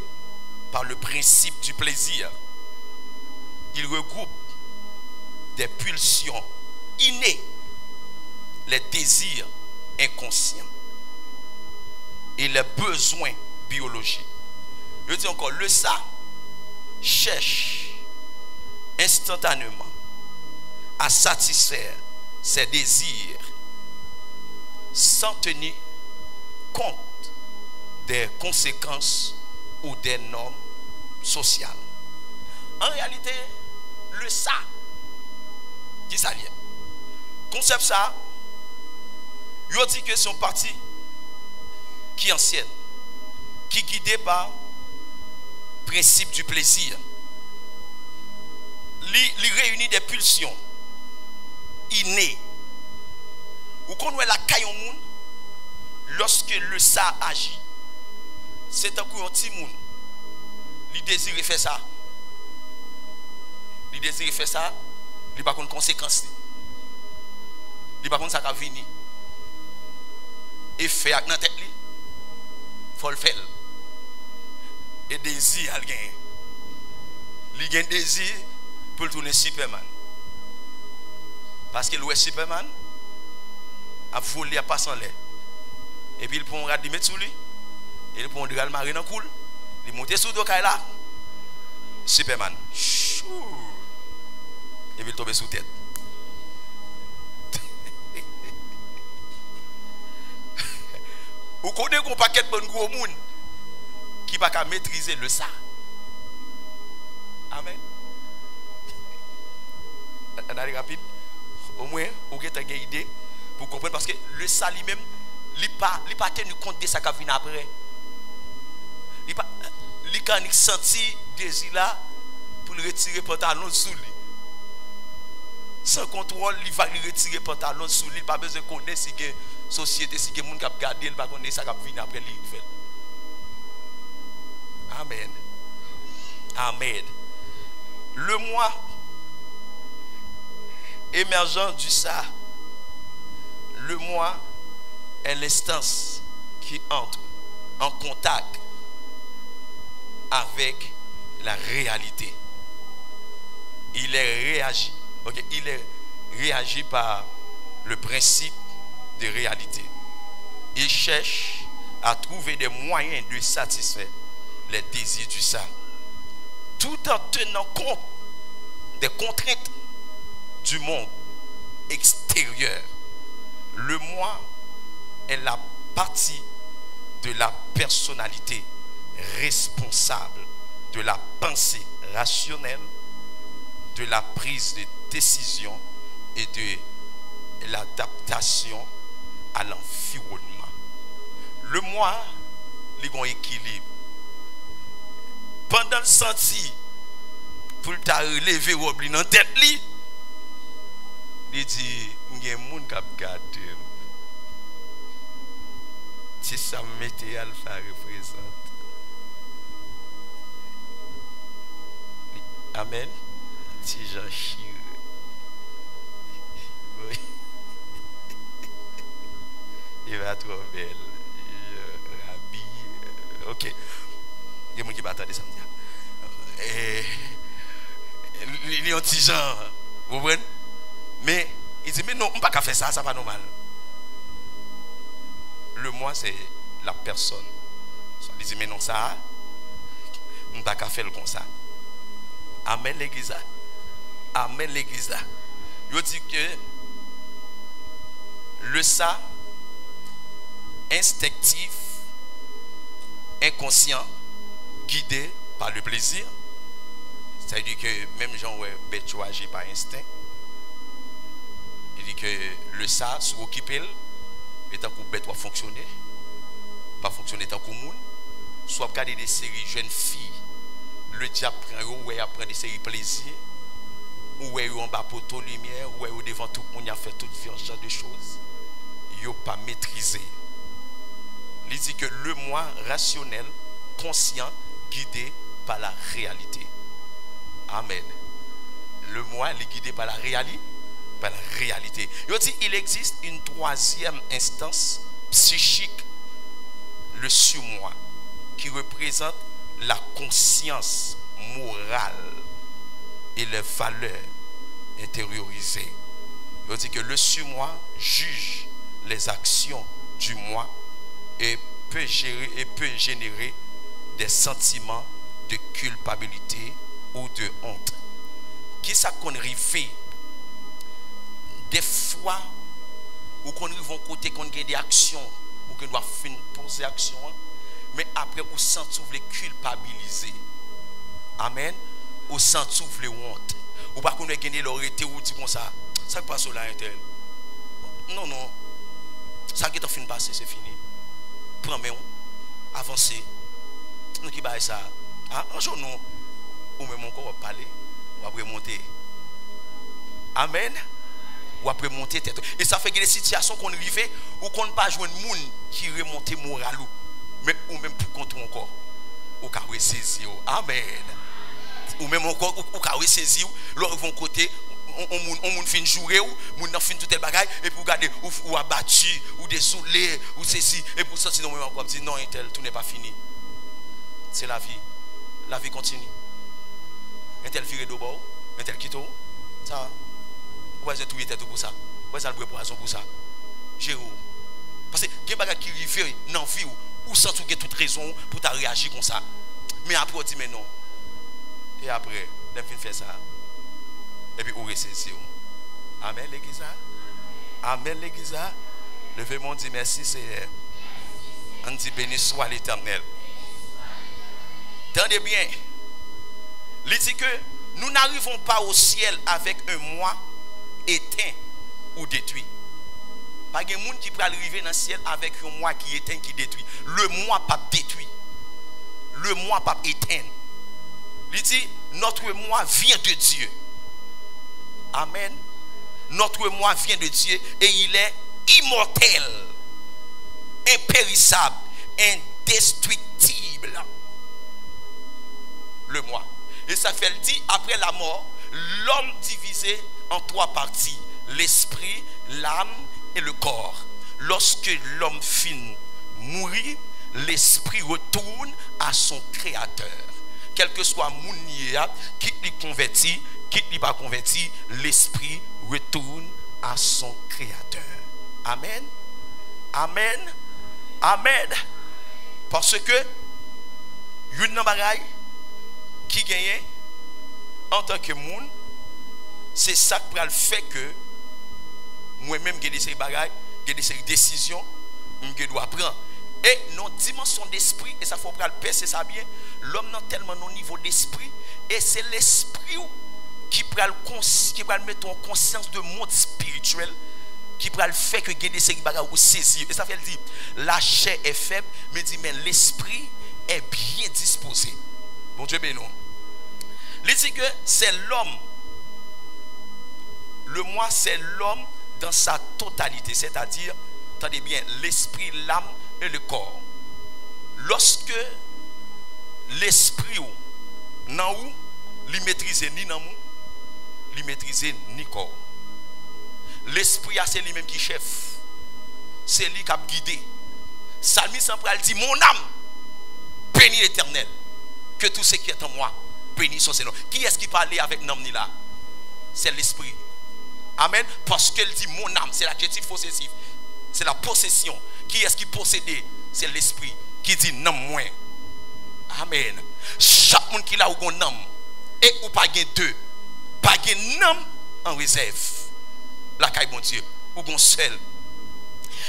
par le principe du plaisir. Il regroupe des pulsions innées, les désirs inconscients et les besoins biologiques. Je dis encore, le ça cherche instantanément à satisfaire ses désirs sans tenir compte des conséquences ou des normes sociales. En réalité, le ça, qui ça vient? Concept ça, il dit que c'est une partie qui est ancienne, qui est guidée par le principe du plaisir. Il réunit des pulsions innées. Ou qu'on voit la caille au monde, lorsque le ça agit, c'est un coup un petit monde. Il désire faire ça. Il désire faire ça. Il n'a pas de conséquences. Il n'a pas de ça qui va venir. Et fait avec la tête, il faut le faire. Et désir, il gagne. Il gagne désir pour le tourner Superman. Parce que le Superman a volé à passer en l'air. Et puis il prend un rat de mettre sous lui. Et il prend un rat marine en cool. Il monte sous le dos là. Superman. Chou. Et puis il tombe sous tête. Vous connaissez un paquet de bon gros monde qui ne peut pas maîtriser le ça. Amen. On a rapide. Au moins, vous avez une idée. Pour comprendre, parce que le ça lui-même, il pas tenu compte de ça qui vient après. Il pas senti désir là pour le retirer pantalon sous lui. Sans contrôle, il va retirer pantalon sous lui. Pas besoin de connaître si il y a une société, si il y a des gens qui ont gardé, il va connaître ça qui vient après lui. Amen. Amen. Le moi émergent du ça. Le moi est l'instance qui entre en contact avec la réalité. Il est réagi. Okay? Il est réagi par le principe de réalité. Il cherche à trouver des moyens de satisfaire les désirs du ça, tout en tenant compte des contraintes du monde extérieur. Le moi est la partie de la personnalité responsable de la pensée rationnelle, de la prise de décision et de l'adaptation à l'environnement. Le moi, il y a un équilibre. Pendant le senti, pour le relever ou oublier dans la tête, il dit, il y a des gens qui regardent. Si ça me mettait alpha représente. Amen. Si j'en chire. Oui. Il va trop belle. Je rabille. Ok. Il y a des gens qui battent des samedis. Il y a un petit genre. Vous comprenez? Mais il dit, mais non, on ne peut pas faire ça, ça va normal. Le moi, c'est la personne. Il dit, mais non, ça, on ne peut pas faire comme ça. Amen, l'église. Amen, l'église. Il dit que le ça, instinctif, inconscient, guidé par le plaisir. C'est-à-dire que même gens ouais, bête agit par instinct. Il dit que le ça, se occuper, et tant que bête doit fonctionner, pas fonctionner tant que monde. Soit regarder des séries jeunes filles, le diable prend des séries plaisir, ou en bas poteau lumière, ou devant tout le monde a fait toute genre de choses. Il n'a pas maîtrisé. Il dit que le moi rationnel, conscient, guidé par la réalité. Amen. Le moi est guidé par la réalité. Par la réalité. Il dit il existe une troisième instance psychique, le surmoi, qui représente la conscience morale et les valeurs intériorisées. Il dit que le surmoi juge les actions du moi et peut générer des sentiments de culpabilité ou de honte. Qui ça qu'on fait des fois ou qu'on arrive au côté qu'on a des actions ou qu'on doit finir poser action, mais après on sent les culpabiliser. Amen. On sent les honte. Ou pas qu'on a gagné l'autorité ou dit comme ça qui passe là intel. Non non. Ça qui est en fin de passer c'est fini. Prends mais avancer. Nous qui baille ça. Un jour nous ou même encore parler ou après monter. Amen. Ou après monter tête. Et ça fait que des situations qu'on arrive ou qu'on ne pas joindre monde qui remonte moral mais ou même pour contre encore ou ka ressaisir. Amen. Ou même encore ou ka ressaisir leur vont côté on fin jouer ou moun fin tout tel bagaille et pour garder ou abattu ou désolé ou ceci et pour sortir dans moment encore dire non tel tout n'est pas fini. C'est la vie. La vie continue. Un tel viré de bord, un tel quitte ça. Vous avez tout tête pour ça. Vous avez le poison pour ça. Jérôme. Parce que il y a des gens qui arrivent dans la vie ou sans tout toute raison pour réagir comme ça. Mais après on dit mais non. Et après, on fin faire ça. Et puis on ressaisir. Amen l'église. Amen l'église. Levez-moi dit merci Seigneur. On dit béni soit l'Éternel. Tendez bien. Il dit que nous n'arrivons pas au ciel avec un moi éteint ou détruit. Pas de monde qui peut arriver dans le ciel avec un moi qui éteint, qui détruit. Le moi pas détruit. Le moi pas éteint. Il dit, notre moi vient de Dieu. Amen. Notre moi vient de Dieu et il est immortel, impérissable, indestructible. Le moi. Et ça fait le dit, après la mort, l'homme divisé en 3 parties. L'esprit, l'âme et le corps. Lorsque l'homme finit mourir, l'esprit retourne à son créateur. Quel que soit mon qui est converti, qui n'est pas converti, l'esprit retourne à son créateur. Amen. Amen. Amen. Parce que une bagaille qui gagne en tant que monde, c'est ça qui fait que moi-même j'ai des bagailles, j'ai des décisions que je dois prendre. Et nos dimensions d'esprit, et ça faut le percer ça bien, l'homme n'a tellement nos niveaux d'esprit, et c'est l'esprit qui va le mettre en conscience de monde spirituel, qui va le faire que des bagages ou saisir. Et ça fait dire, la chair est faible, mais dit, mais l'esprit est bien disposé. Bon Dieu béni. Il dit que c'est l'homme. Le moi, c'est l'homme dans sa totalité, c'est-à-dire, attendez bien, l'esprit, l'âme et le corps. Lorsque l'esprit nan ou, li maîtrise ni nan mou, li maîtrise ni corps. L'esprit c'est lui-même qui chef. C'est lui qui a guidé. Salmi Sampral dit, mon âme, bénis l'Éternel. Que tout ce qui est en moi, bénis son Seigneur. Qui est-ce qui parle avec l'âme ni là? C'est l'esprit. Amen. Parce qu'elle dit mon âme, c'est l'adjectif possessif. C'est la possession. Qui est-ce qui possède? C'est l'esprit qui dit non moins. Amen. Chaque monde qui a un âme et ou pas gain deux, pas gain âme en réserve. La caille bon Dieu, ou bon seul.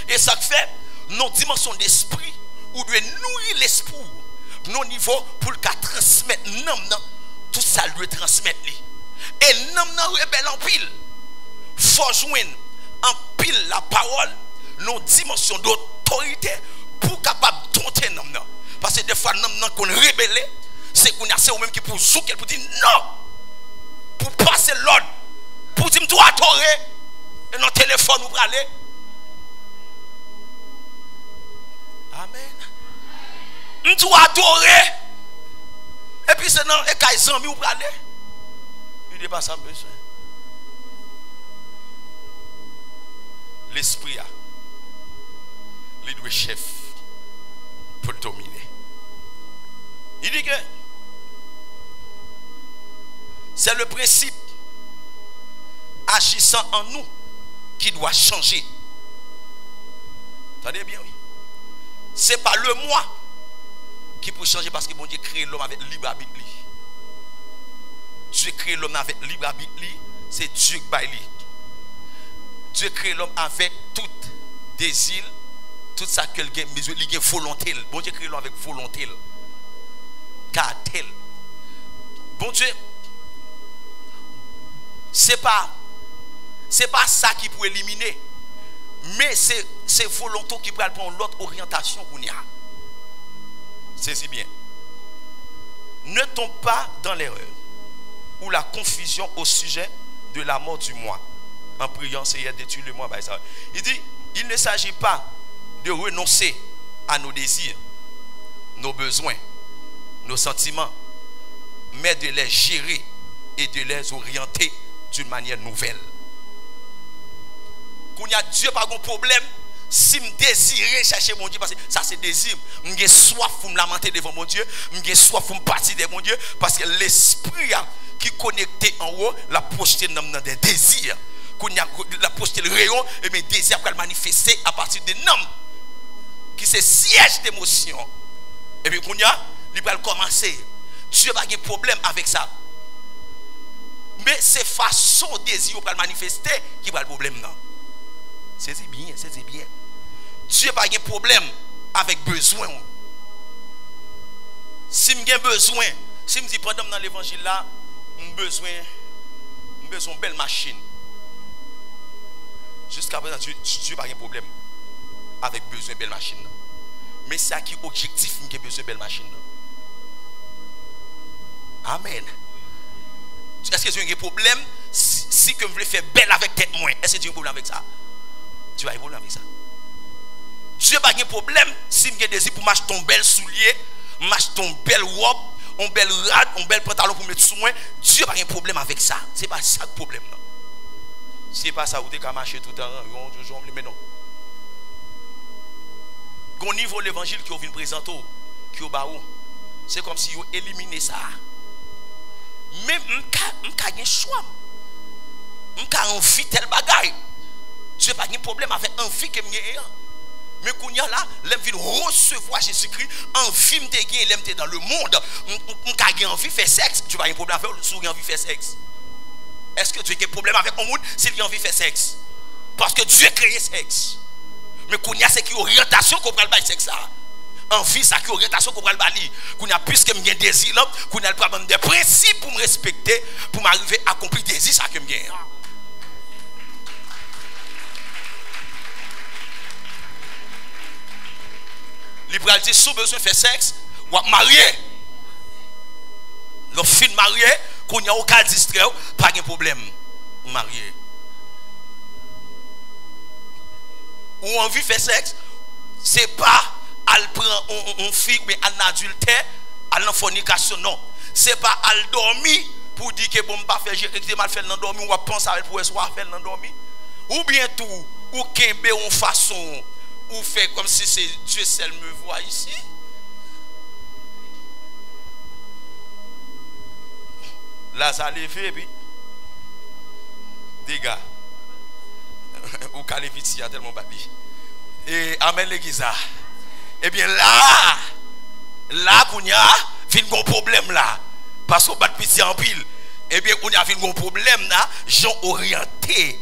Et ça fait nos dimensions d'esprit ou doit nourrir l'esprit nos niveaux pour le transmettre l'âme tout ça doit transmettre. Et l'âme nan rebelle en pile. Faut joindre en pile la parole nos dimensions d'autorité pour capable dompter l'homme. Parce que des fois l'homme qu'on rebelle, c'est qu'on a c'est ou même qui pour souquer pour dire non, pour passer l'ordre, pour dire toi adorer et notre téléphone ou aller. Amen. On doit adorer et puis c'est dans et kay amis ou aller. Il n'est pas sans besoin. L'esprit a les deux chefs pour dominer. Il dit que c'est le principe agissant en nous qui doit changer. Attendez bien, oui. Ce n'est pas le moi qui peut changer parce que bon Dieu crée l'homme avec libre arbitre. Dieu crée l'homme avec libre arbitre, c'est Dieu qui baille. Dieu crée l'homme avec tout désir, tout ça que il a volonté. Bon Dieu crée l'homme avec volonté. Car tel. Bon Dieu, c'est pas ça qui peut éliminer, mais c'est volonté qui peut prendre l'autre orientation qu'on y a. C'est si bien. Ne tombe pas dans l'erreur ou la confusion au sujet de la mort du moi. En priant, Seigneur, détruis le moi. Il dit, il ne s'agit pas de renoncer à nos désirs, nos besoins, nos sentiments, mais de les gérer et de les orienter d'une manière nouvelle. Quand il y a Dieu pas de problème, si je désire chercher mon Dieu, parce que ça c'est désir, je soif pour me lamenter devant mon Dieu, je soif pour me partir devant mon Dieu, parce que l'esprit qui est connecté en haut, l'a projeté dans des désirs. Quand il a projeté le rayon, et mes désirs pour le manifester à partir des noms qui c'est siège d'émotion. Et puis quand il va commencer. Dieu n'a pas de problème avec ça. Mais c'est façon désir pour le manifester qui va le problème. C'est bien, c'est bien. Dieu n'a pas de problème avec besoin. Si j'ai besoin, si je dis pendant dans l'évangile là, j'ai besoin d'une belle machine. Jusqu'à présent, Dieu n'a pas de problème avec besoin de belle machine. Mais c'est à qui objectif qui a besoin de belle machine. Amen. Est-ce que Dieu a un problème si que vous voulez faire belle avec tête moins? Est-ce que Dieu a un problème avec ça? Dieu a un problème avec ça. Dieu n'a pas de problème si vous avez désir pour m'acheter un bel soulier, m'acheter une belle robe, un bel rad, un bel pantalon pour mettre sous moi. Dieu n'a pas de problème avec ça. Ce n'est pas ça le problème. Si ce n'est pas ça, vous avez qu'à marcher tout le temps. Mais non. Au niveau de l'évangile qui vient présenter, qui est barreau, c'est comme si vous éliminez ça. Mais je n'ai un choix. Je n'ai envie de tel bagaille. Je n'ai pas de problème avec envie que j'ai. Mais quand là, je viens recevoir Jésus-Christ, envie de gagner dans le monde. Je n'ai envie de faire sexe. Tu n'as pas de problème avec si tu as envie de faire sexe. Est-ce que tu as un problème avec le monde s'il a envie de faire sexe? Parce que Dieu a créé le sexe. Mais quand il y a cette orientation qu'on prend le sexe, envie, ça qui orientation qu'on prend le bali. Quand il y a plus que j'ai un désir, quand il y a le des principes pour me respecter, pour m'arriver à accomplir le désir, ça que j'ai. Libéral dit, si besoin de faire sexe, ou marier. Le film marié, quand il y a aucun distrait, pas de problème. Marié. Ou envie de faire sexe, c'est pas à prendre une fille, mais à l'adultère, à la fornication, non. C'est pas à dormir pour dire que bon, pas faire, j'ai mal fait dans dormir, ou à penser à pour soit faire dans dormir. Ou bien tout, ou qu'embe en façon, ou fait comme si c'est Dieu seul me voit ici. Là, ça levé, et puis, des gars, ou Kaleviti a tellement battu. Et Amen l'église. Eh bien là, qu'on y a, fin un problème là. Parce qu'on bat petit en pile. Eh bien, on y a un problème là, gens orientés.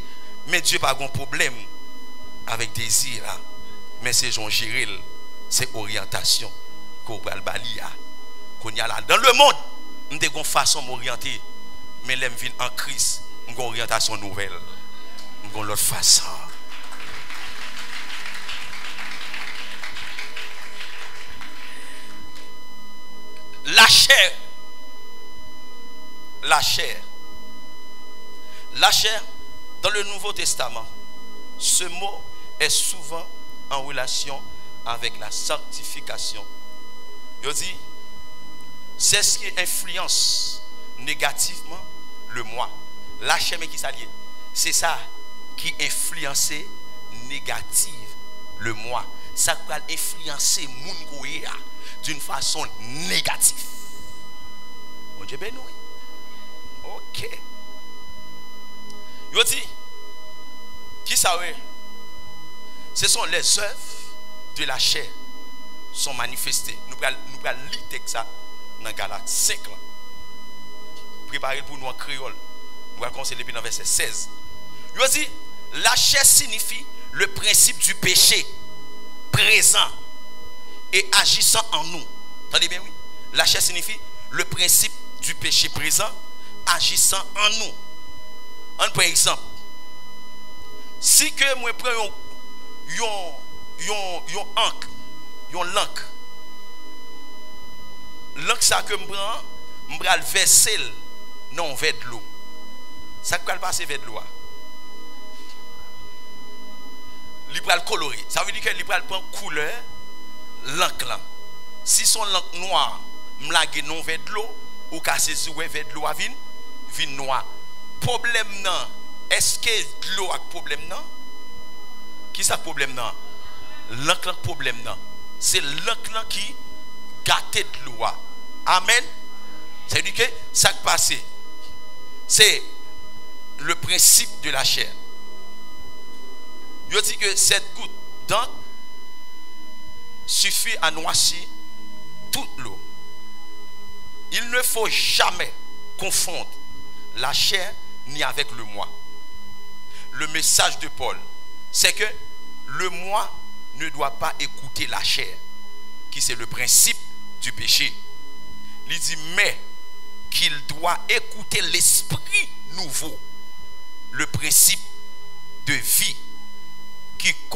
Mais Dieu n'a pas de problème avec désir là. Mais c'est Jean Géril, c'est orientation qu'on va le balayer. Qu'on y a là. Dans le monde, on a une façon m'orienter. Mais l'aime vient en crise, on a une orientation nouvelle. On a l'autre façon. La chair. La chair. La chair, dans le Nouveau Testament, ce mot est souvent en relation avec la sanctification. Je dis, c'est ce qui influence négativement le moi. La chair, mais qui s'allie. C'est ça qui influence négative le moi. Ça peut influencer mon goya d'une façon négative. Mon Dieu béni. Ok. Yo dit, qui ça ouais? Ce sont les œuvres de la chair sont manifestées. Nous allons lire ça dans Galates 5. Préparez pour nous en créole. Nous allons commencer depuis dans verset 16. Yo dit, la chair signifie le principe du péché présent et agissant en nous. Entendez bien, oui? La chair signifie le principe du péché présent agissant en nous. On prend exemple. Si que moi prends l'encre ça que je prends, je vais le verser dans un verre de l'eau. Ça peut passer vers de l'eau. Il va le colorer. Ça veut dire qu'il va prendre couleur l'encre. Si son l'encre noire, je vais non vers de l'eau, ou casser vers de l'eau à vin noir. Problème non. Est-ce que l'eau a problème non? Qui ça problème non? L'encre problème non. C'est l'encre qui gâte de l'eau. Amen. C'est dire que ça qui passe. C'est le principe de la chair. Je dis que cette goutte d'encre suffit à noircir toute l'eau. Il ne faut jamais confondre la chair ni avec le moi. Le message de Paul, c'est que le moi ne doit pas écouter la chair, qui c'est le principe du péché. Il dit, mais qu'il doit écouter l'esprit nouveau, le principe de vie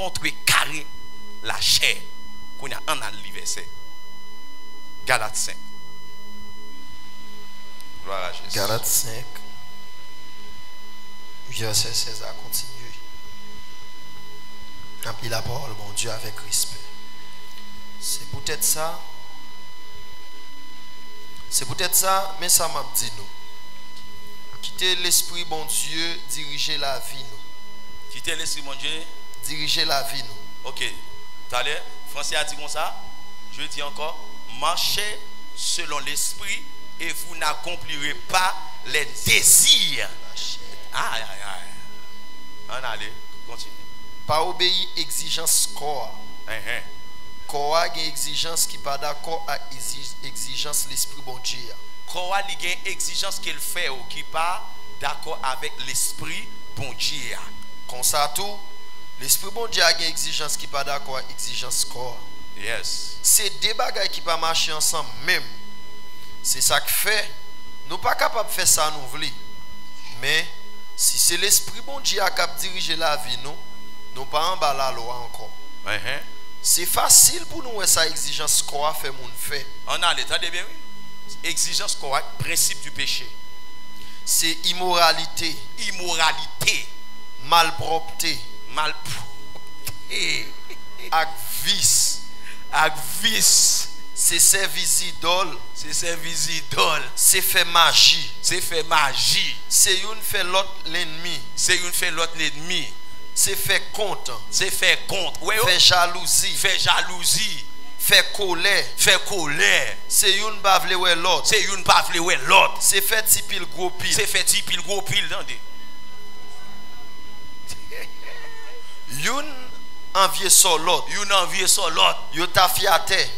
contrecarrer la chair. Qu'on a un verset. Galates 5. Gloire à Jésus. Galates 5, verset 16 à continuer. Remplis la parole, mon Dieu, avec respect. C'est peut-être ça, mais ça m'a dit nous. Quitter l'esprit, mon Dieu, diriger la vie, nous. Quitter l'esprit, mon Dieu. Diriger la vie, nous. Ok. Tout à l'heure, Français a dit comme ça. Je dis encore, marchez selon l'esprit et vous n'accomplirez pas les désirs. Aïe, aïe, aïe. On allait, continue. Pas obéir exigence corps. Corps a une exigence qui pas d'accord à exigence l'esprit bon Dieu. Corps a une exigence qu'il fait ou qui pas d'accord avec l'esprit bon Dieu. Comme ça tout, l'esprit bon Dieu a une exigence qui pas d'accord à exigence corps. Yes. C'est deux bagages qui pas marcher ensemble même. C'est ça que fait nous pas capable de faire ça nous voulons. Mais si c'est l'esprit bon Dieu qui a diriger la vie nous pas en bas la loi encore. C'est facile pour nous ça exigence quoi fait mon fait. On a l'état de bien oui. Exigence quoi principe du péché. C'est immoralité, malpropreté, ak vice. C'est service idole. C'est faire magie. C'est une fait l'autre l'ennemi. C'est faire compte. Ouais, Faire jalousie. Faire colère. C'est une bavle ouais l'autre. C'est faire tipil gros pile. Une envier sur l'autre. Yo ta fiaté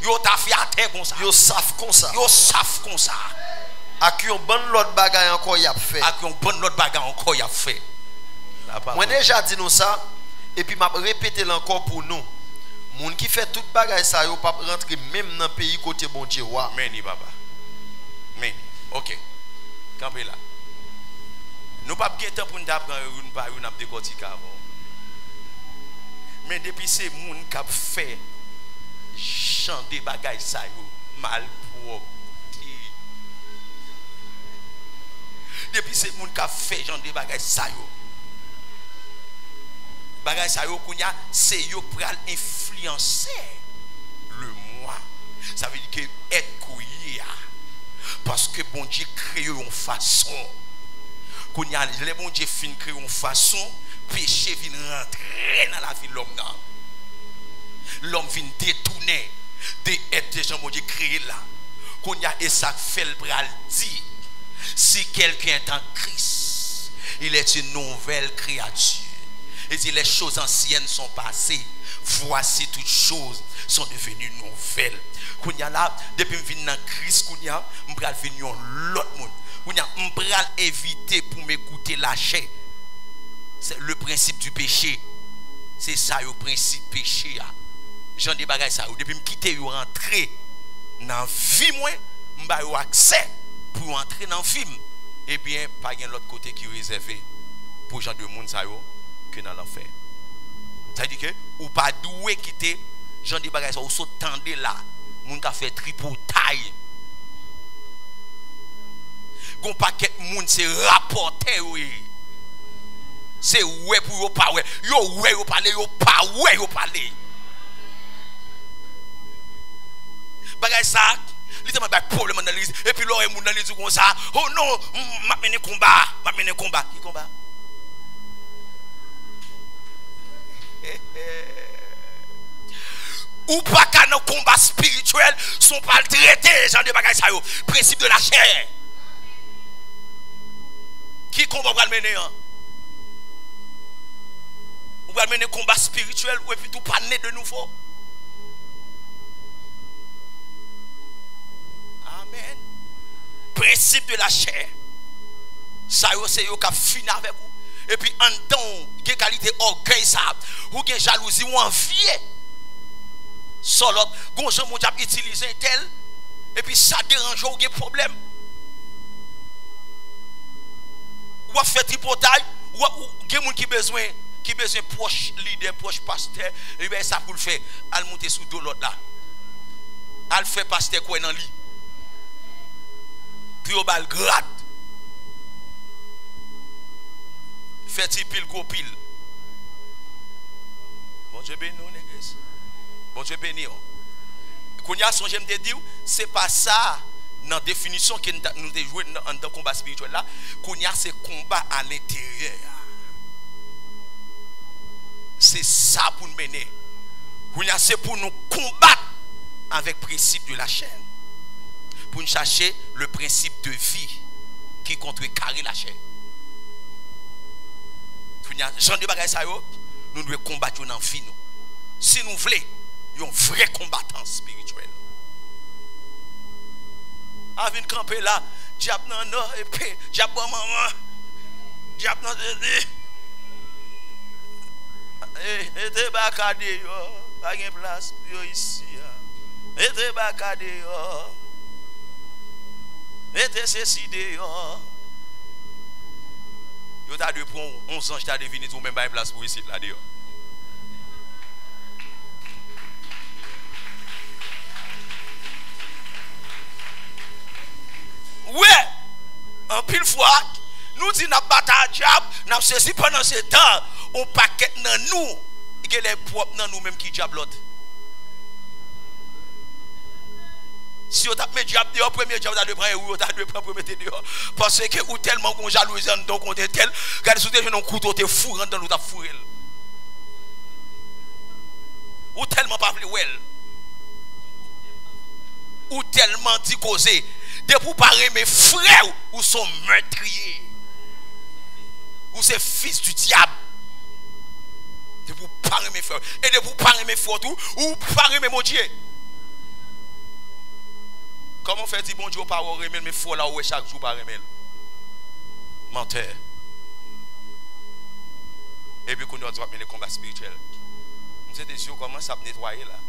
comme ça. Yo savent comme ça. Ak yon bon l'autre bagay encore y a fait. Moi déjà dit nous ça et puis m'a répéter encore pour nous. Moun qui fait toute bagay ça yo pas rentrer même dans pays côté bon Dieu wa. Meni baba. Meni. OK. Campé là. Nous pas bien temps pour nous apprendre une par une ap décortiquer avant. Mais depuis ces moun qui a fait chanter bagay ça yo mal propre. Depuis ces moun qui a fait chanter bagay ça yo. Bagay ça yo kounya c'est yo pral influencer le moi. Ça veut dire que être couillé parce que bon Dieu crée une façon. Kounya les bon Dieu fin créer une façon, péché vient rentrer dans la vie de l'homme. L'homme vient détourner de être des gens bon Dieu créé là. Kounya et ça fait le bral dit si quelqu'un est en Christ, il est une nouvelle créature. Et si les choses anciennes sont passées, voici toutes choses sont devenues nouvelles. Kounya là, depuis que je viens dans Christ, kounya, je vais venir l'autre monde. Kounya, je vais éviter pour m'écouter la chair. C'est le principe du péché. C'est ça le principe du péché. J'en ai bagay ça. Depuis que je quitte, je rentre dans la vie, je vais accès pour entrer dans le film. Eh bien, pas de l'autre côté qui est réservé pour les gens de monde que dans l'enfer. Ça veut dire que ou pas doué quitter gens de bagages ou s'attendez là moun ka fait tripotaille gon paquet moun c'est rapporter oui c'est ouais pour yo pas ouais yo parler yo pas ouais yo parler bagage ça littéralement pas problème dans l'église et puis l'autre moun dans l'église comme ça oh non m'a mené combat qui combat ou pas qu'à nos combats spirituels sont pas traités gens de bagages ça yo principe de la chair qui combat va mener ou va mener combat spirituel ou et puis tout pas né de nouveau. Amen. Principe de la chair ça yo c'est yo qui fini avec vous. Et puis en temps, il y a qualité orgueil ça, ou il y a jalousie ou envie. Sur l'autre, gon gens mon diable utiliser tel et puis ça dérange ou il y a problème. Ou a fait tripotaille ou il y a monde qui besoin qui besoin proche leader, proche pasteur, et bien ça pour le faire, al monter sous dos l'autre là. Al fait pasteur quoi dans lit. Puis au bal grade. Fait pile gros pile. Bon Dieu béni nous l'église. Bon Dieu béni. Qu'on y a son j'aime te dire, c'est pas ça dans définition que nous avons joué dans le combat spirituel là, qu'on y a ce combat à l'intérieur. C'est ça pour nous mener. Qu'on y a c'est pour nous combattre avec le principe de la chair. Pour nous chercher le principe de vie qui contrecarre la chair. Jean de Bagay Sayo, nous devons combattre dans la vie. Si nous voulons, un vrai combattant spirituel. Avant de camper là, diable non, et puis diable maman, diable non, et te bakade yo, pas de place yo ici. Et te bakade yo, et te cécide yo. Yo t'a de prendre 11 ans, t'as deviner tout même pas une place pour ici là dehors. Ouais, en pile fois, nous disons n'a pas ta diable, n'a saisi pendant ce temps, on paquet dans nous, et les propres dans nous même qui diable l'autre. Si on tape mes diables dehors, premier diable t'as de prendre ou t'as de prendre premier dehors, parce que ou tellement qu'on jalousie donc on est tel, regarde sous tes genoux couteau t'es fou dans nous t'as fourré. Ou tellement pas plus well. Ou tellement dit causer. De pour parer mes frères ou sont meurtriers. Ou c'est fils du diable. De pour parer mes frères. Et de pour parer mes frères tout. Ou parer mes mon Dieu. Comment fait dit bon Dieu par remel mes frères là où chaque jour par remel. Menteur. Et puis qu'on a droit les combats spirituels. Nous sommes des yeux comment ça nettoyer là.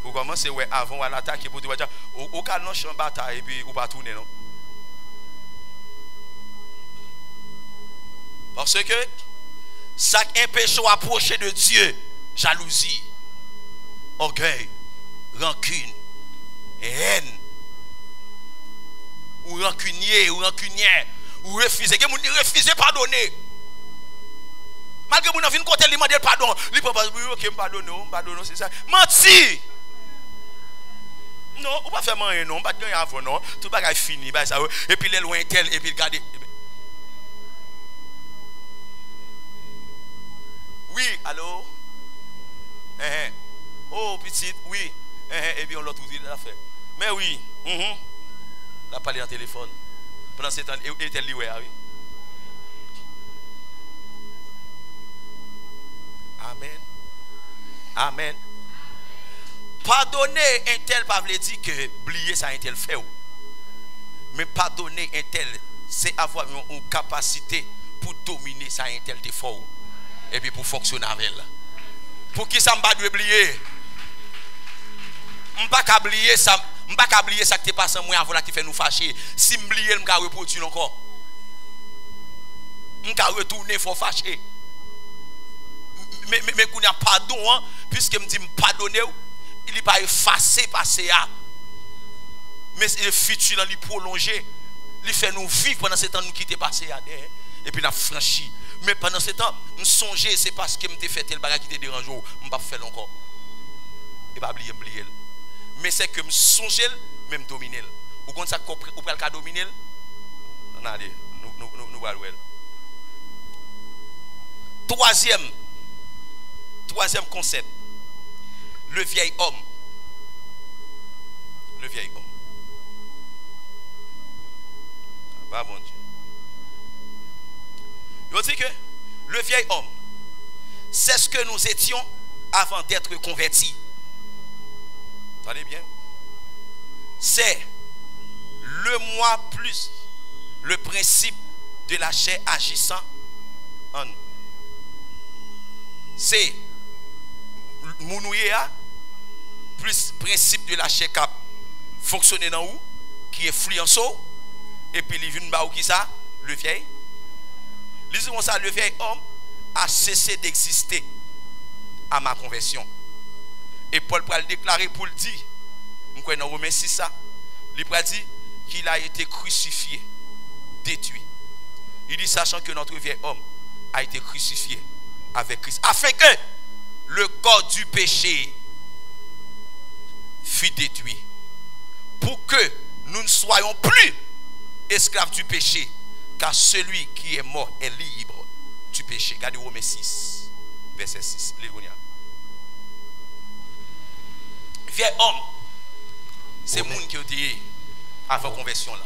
Pour commencer, ouais, avant à l'attaque, pour dire, au cas de champ bataille, et puis, ou pas tourner, non? Parce que, ça empêche d'approcher de Dieu, jalousie, orgueil, rancune, haine, ou rancunier, ou rancunière, ou refuser, refuser pardonner. Malgré que vous n'avez pas de demander pardon, il ne peut pas dire, ok, pardonne, c'est ça. Menti! Non, on ne peut pas faire rien, non, on ne peut pas gagner avant, non. Tout le monde est fini, et puis les loin tel, et puis regardez. Oui, allô? Oh, petite, oui. Et puis on l'a tout dit, l'a fait. Mais oui, on a parlé en téléphone. Pendant ce temps, il était lié, oui. Amen. Amen. Pardonner un tel, pas veut dire que oublier ça un tel fait. Mais pardonner un tel, c'est avoir une capacité pour dominer ça un tel défaut. Et puis pour fonctionner avec elle. Pour qui ça m'a pas oublier? Je ne peux pas oublier ça. Je ne peux pas oublier ça qui te passe en moi avant qui fait nous fâcher. Si je oublie, je vais reproduire encore. Je vais retourner, il faut fâcher. Mais qu'on a pardon, puisque me dit pardonner, il n'est pas effacé passé à. Mais le futur, il est prolongé. Il fait nous vivre pendant ce temps nous quitter passé à. Et puis nous franchi. Mais pendant ce temps, nous songeons, c'est parce que je fait tel bagage qui te dérange, je ne vais pas faire encore. Et pas oublier. Mais c'est que je songe, même dominer. Ou quand ça, ou peut le dominer, allez, nous allons voir. Troisième concept. Le vieil homme. Le vieil homme. Ah, bon Dieu. Je dis que le vieil homme, c'est ce que nous étions avant d'être convertis. Attendez bien. C'est le moi plus le principe de la chair agissant en nous. C'est mounouya plus principe de la chair cap fonctionner dans où qui influence et puis il vient ba ou qui ça le vieil. Lisons ça le vieil homme a cessé d'exister à ma conversion. Et Paul va le déclarer pour le dire. Nous connaissons dans Romains 6 ça. Il va dire qu'il a été crucifié, détruit. Il dit sachant que notre vieil homme a été crucifié avec Christ. Afin que le corps du péché fût détruit. Pour que nous ne soyons plus esclaves du péché. Car celui qui est mort est libre du péché. Regardez Romains 6, verset 6. Léonia. Vieil homme, c'est le monde qui a été avant conversion là.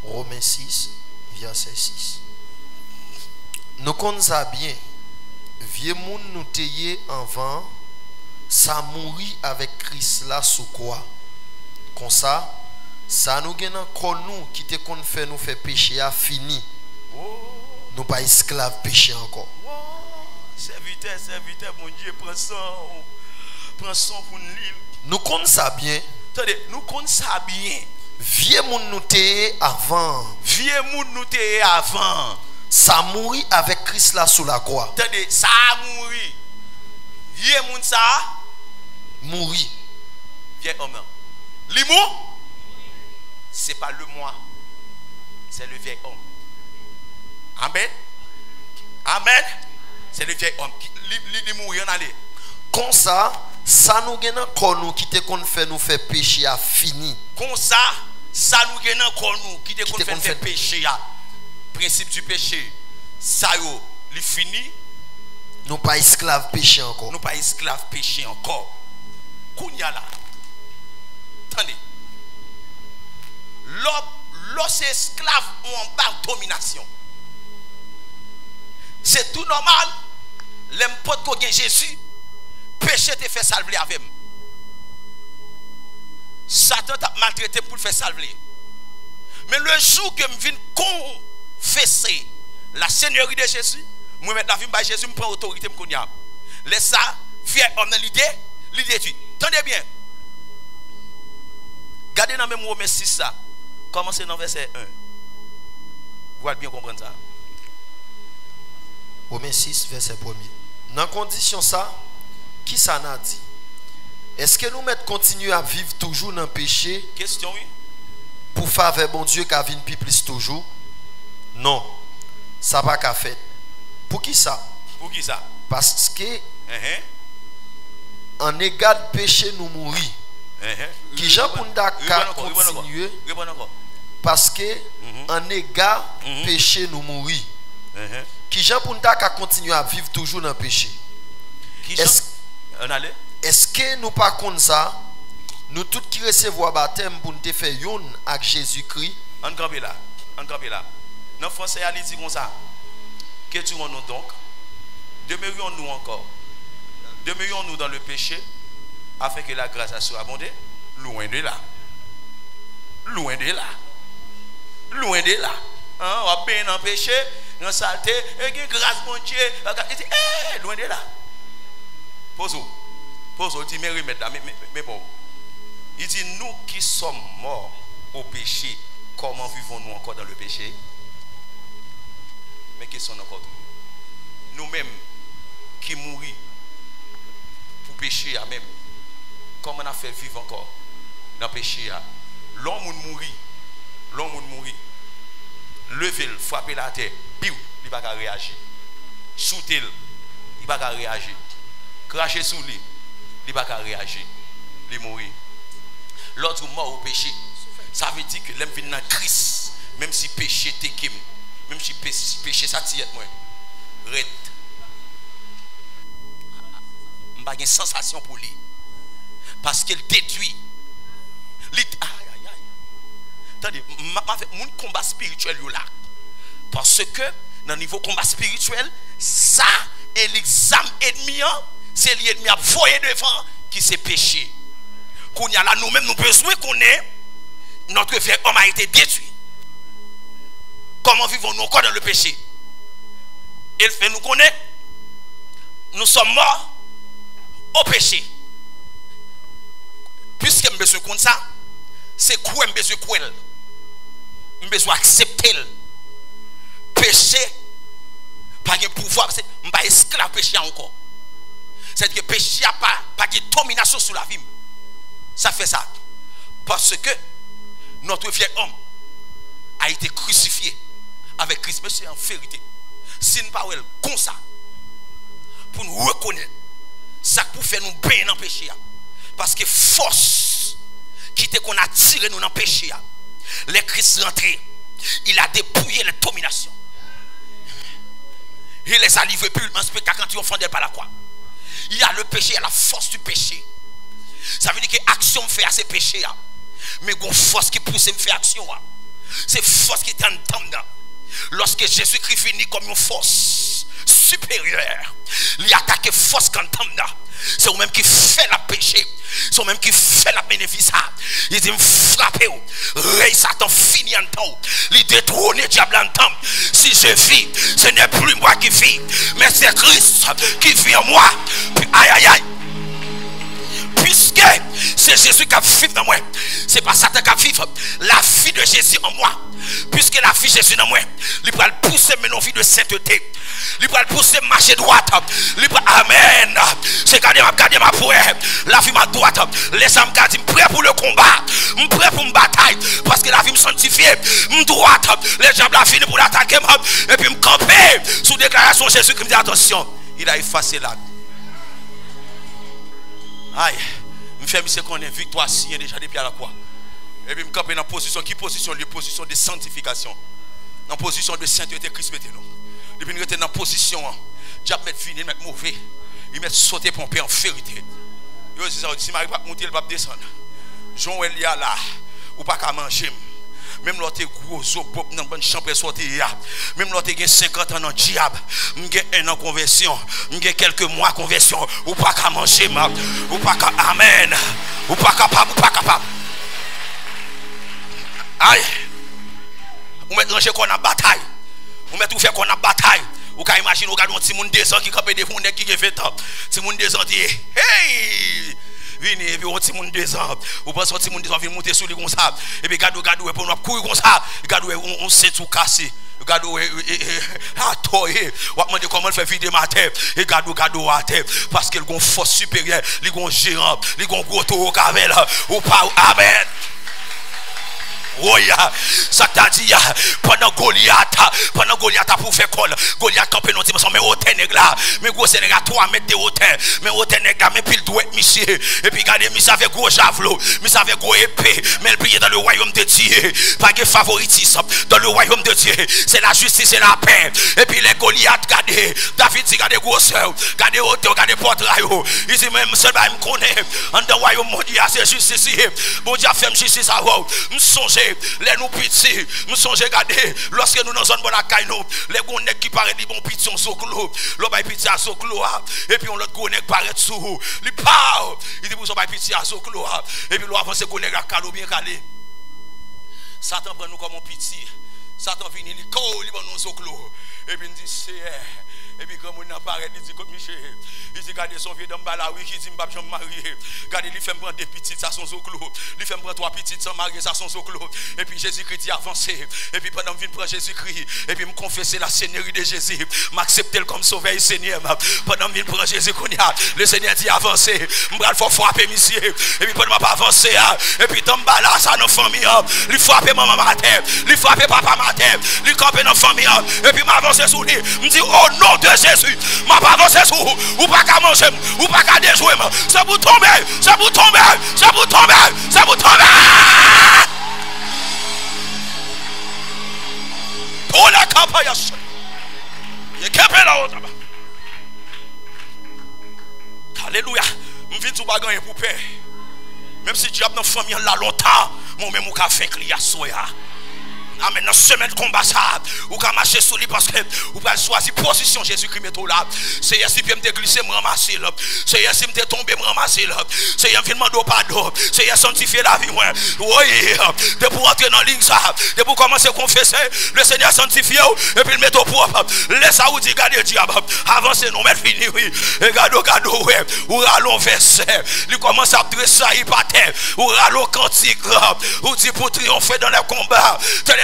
Romains 6, verset 6. Nous connaissons bien, vieux monde nous taillé avant, ça mourit avec Christ là sous quoi? Comme ça nous gagne encore nous qui te qu'on fait nous faire péché à fini. Nous pas esclaves péché encore. Serviteur, mon Dieu, prends son pour nous. Nous connaissons bien. Attendez, nous connaissons bien. Vieux monde nous taillé avant. Vieux monde nous taillé avant. Ça mourit avec Christ là sous la croix. Attendez, ça a mouru. Vieux monde ça mourir. Vieux homme. L'imou, c'est pas le moi, c'est le vieil homme. Amen. Amen. C'est le vieil homme qui mourir en aller. Comme ça nous gagne encore nous qui te qu'on fait nous faire péché à fini. Comme ça nous gagne encore nous qui te qu'on fait péché à principe du péché. Ça yo, li fini. Nous pas esclaves péché encore. Nous pas esclaves péché encore. Kounya là. Attendez. Lorsque esclaves ont en bas domination. C'est tout normal. L'importe qu'on gagne Jésus, péché te fait salver avec moi. Satan t'a maltraité pour le faire salver. Mais le jour que je viens confesser la seigneurie de Jésus, moi mettre la vie de Jésus, je prends autorité. Laisse ça, vieux homme dans l'idée tu. Tenez bien. Gardez dans même Romains 6 ça. Commencez dans verset 1. Vous allez bien comprendre ça. Romains 6, verset 1er. Dans condition ça, qui ça n'a dit? Est-ce que nous mettons continuer à vivre toujours dans le péché? Question, oui. Pour faire bon Dieu qui a vu plus toujours? Non. Ça va qu'à faire. Pour qui ça? Pour qui ça? Parce que en égal péché nous mourir. Qui j'ai pour nous continuer? Parce que en égal péché nous mourir. Qui j'ai pour nous continuer à vivre toujours dans le péché? Est-ce que nous pas comme ça? Nous tous qui recevons baptême pour nous faire yon avec Jésus-Christ. En campé là. Dans le français, il dit comme ça. Que tu nous donc? Demeurions-nous encore. Demeurions-nous dans le péché afin que la grâce soit abondée. Loin de là. Loin de là. Loin de là. On va bien dans le péché, dans la saleté, et grâce mon Dieu. Loin de là. Pose, dit, mais remettre là, mais bon. Il dit, nous qui sommes morts au péché, comment vivons-nous encore dans le péché? Mais question encore. Nous-mêmes qui mourons pour pécher à même, comment on a fait vivre encore dans le péché? L'homme mourit. Lever, frapper la terre, il ne va pas réagir. Souter, il ne va pas réagir. Cracher sous lui, il ne va pas réagir. Il mourit. L'autre mort au péché, ça veut dire que l'homme vient dans Christ, même si péché t'équime, même si péché ça tire moi. Red. Je n'ai pas une sensation pour lui. Parce qu'il détruit. Attendez, mon combat spirituel là. Parce que dans le niveau combat spirituel, ça et l'examen ennemi, c'est l'ennemi à voyer devant qui s'est péché. Qu'on y a là nous-mêmes, nous besoin qu'on ait notre vieux homme a été détruit. Comment vivons-nous encore dans le péché? Il fait nous connaître. Nous sommes morts au péché. Puisque je besoin comme ça, c'est quoi je besoin quoi? Je besoin accepter le péché pas de pouvoir, c'est pas esclave péché encore. C'est que péché n'a pas de domination sur la vie. Ça fait ça. Parce que notre vieil homme a été crucifié avec Christ. Mais c'est en vérité. Si nous parlons comme ça, pour nous reconnaître, ça pour faire nous baigner dans le péché. Parce que force qui était qu'on a tiré nous dans le péché, les Christ rentrés, il a dépouillé les dominations. Il les a livrés publiquement spectacle quand ils ont fondé par la croix. Il y a le péché, il y a la force du péché. Ça veut dire que l'action me fait à ces péchés. Mais il y a une force qui pousse me faire action. C'est force qui est en dedans. Lorsque Jésus-Christ finit comme une force supérieure, il attaque la force qui est en dedans. C'est vous-même qui fait la péché. C'est vous-même qui fait la bénéfice. Il dit, me frapper. Rey Satan finit en temps. Il détrône le diable en temps. Si je vis, ce n'est plus moi qui vis, mais c'est Christ qui vit en moi. Aïe aïe aïe. Puisque c'est Jésus qui vit dans moi, c'est pas Satan qui vit. La vie de Jésus en moi. Puisque la vie de Jésus dans moi, il va pousser mes vie de sainteté. Il va pousser marcher droite. Amen. C'est garder ma prière. La vie ma droite. Laissez-moi garder prêt pour le combat. Je suis prêt pour me bataille. Parce que la vie me sanctifie. Je droite. Les diables a fini pour l'attaquer. Et puis me camper sous déclaration de Jésus qui me dit attention. Il a effacé là. Aïe. Je me fais monsieur qu'on est victoire signée déjà depuis à la croix. Et puis je me camper dans position. Qui position? Les positions de sanctification. Dans position de sainteté Christ mettez nous. Depuis nous sommes dans position, diable met fini, met mauvais. Il met sauter pomper en vérité. Yo dis ça, si Marie pas monter, il va descendre. Jean il y a là, ou pas qu'à manger. Même l'autre gros pop dans bonne chambre sortir. Même l'autre gain 50 ans dans diable. M'gain 1 an conversion, m'gain quelques mois conversion, ou pas qu'à manger, ou pas qu'à amen. Ou pas capable, ou pas capable. Aïe. On met ranger qu'on a bataille. On met tout faire qu'on a bataille. Ou ka imagine ou regarde un petit monde 2 ans qui capé des fonds qui 20 ans. Petit monde 2 ans dit hey vini et puis un petit monde 2 ans. Ou pense un petit monde 2 ans vient monter sur lui comme ça. Et puis gado pour nous courir comme ça. Gado on sait tout casser. Gado ah toi ou demander comment faire vider ma tête et gado à terre parce qu'il a une force supérieure, il a un géant, il a un gros taureau cavel ou pas amen. Oh ya, ça t'a dit pendant Goliath a pour faire col. Goliath campé non mais hauteur nèg là, mais gros c'est nèg à 3 mètres de hauteur, mais hauteur nèg là mais pile doit être monsieur. Et puis regardez monsieur avec gros javelot, monsieur avec gros épée, mais il brille dans le royaume de Dieu. Pas de favoritisme dans le royaume de Dieu. C'est la justice et la paix. Et puis les Goliath regardez, David dit regardez grosseur, regardez hauteur, regardez portrait. Il dit même seul ba me connaît dans le royaume mondial c'est justice. Bon Dieu fait justice à vous. Me songer les nous petits, nous sommes regardés lorsque nous dans zone bonne caille nous, les gonnecs qui paraît des bons petits sont clos, le bail petit à clos et puis on l'autre gonnec paraît sous, il parle, il dit vous bail petit à clos et puis l'on avance gonnec à calou bien calé. Satan prend nous comme un petit, Satan vient il colle il nous sous clos et puis il dit c'est et puis quand on apparaît il dit comme Michel, il dit regardez son vieux dame balawi qui dit m'pas jamais marier, regardez il fait me prendre 2 petites ça sont sous clos, il fait me prendre 3 petites sans marier ça sont sous clos et puis Jésus-Christ dit avancé et puis pendant que je viens prendre Jésus-Christ et puis me confesser la seigneurie de Jésus, m'accepter comme sauveur et Seigneur pendant que je viens prendre Jésus le Seigneur dit avancé, m'bral faut frapper monsieur et puis pendant pas avancer et puis dans bala ça dans famille, il frapper maman matin, il frapper papa matin, il camper dans famille et puis m'avancer sur lui, me dit au nom de Jésus, m'a pas avancé sur ou pas qu'à manger, ou pas qu'à déjouer, c'est pour tomber, c'est pour tomber, c'est pour tomber, c'est pour tomber. Pour la campagne, il est capé là-haut. Alléluia, je viens de bagagner pour paix. Même si diable dans la famille là longtemps, moi-même, je vais faire client soya. Amen. Dans semaine combat ça, ou qu'à marcher sur lui parce que ou pas choisir position Jésus-Christ met là. C'est si bien me glisser me ramasser là. C'est si me tomber me ramasser là. C'est un fillement d'eau pardon. C'est sanctifier la vie moi. Oui, de pour entrer dans ligne ça, de pour commencer à confesser, le Seigneur sanctifie et puis le mettre au propre. Laisse ça ou dit garder diable. Avancer non mais fini oui. Et gado ouais. Ou rallon verset. Il commence à dresser il par terre. Ou rallon cantique. Ou dit pour triompher dans les combats.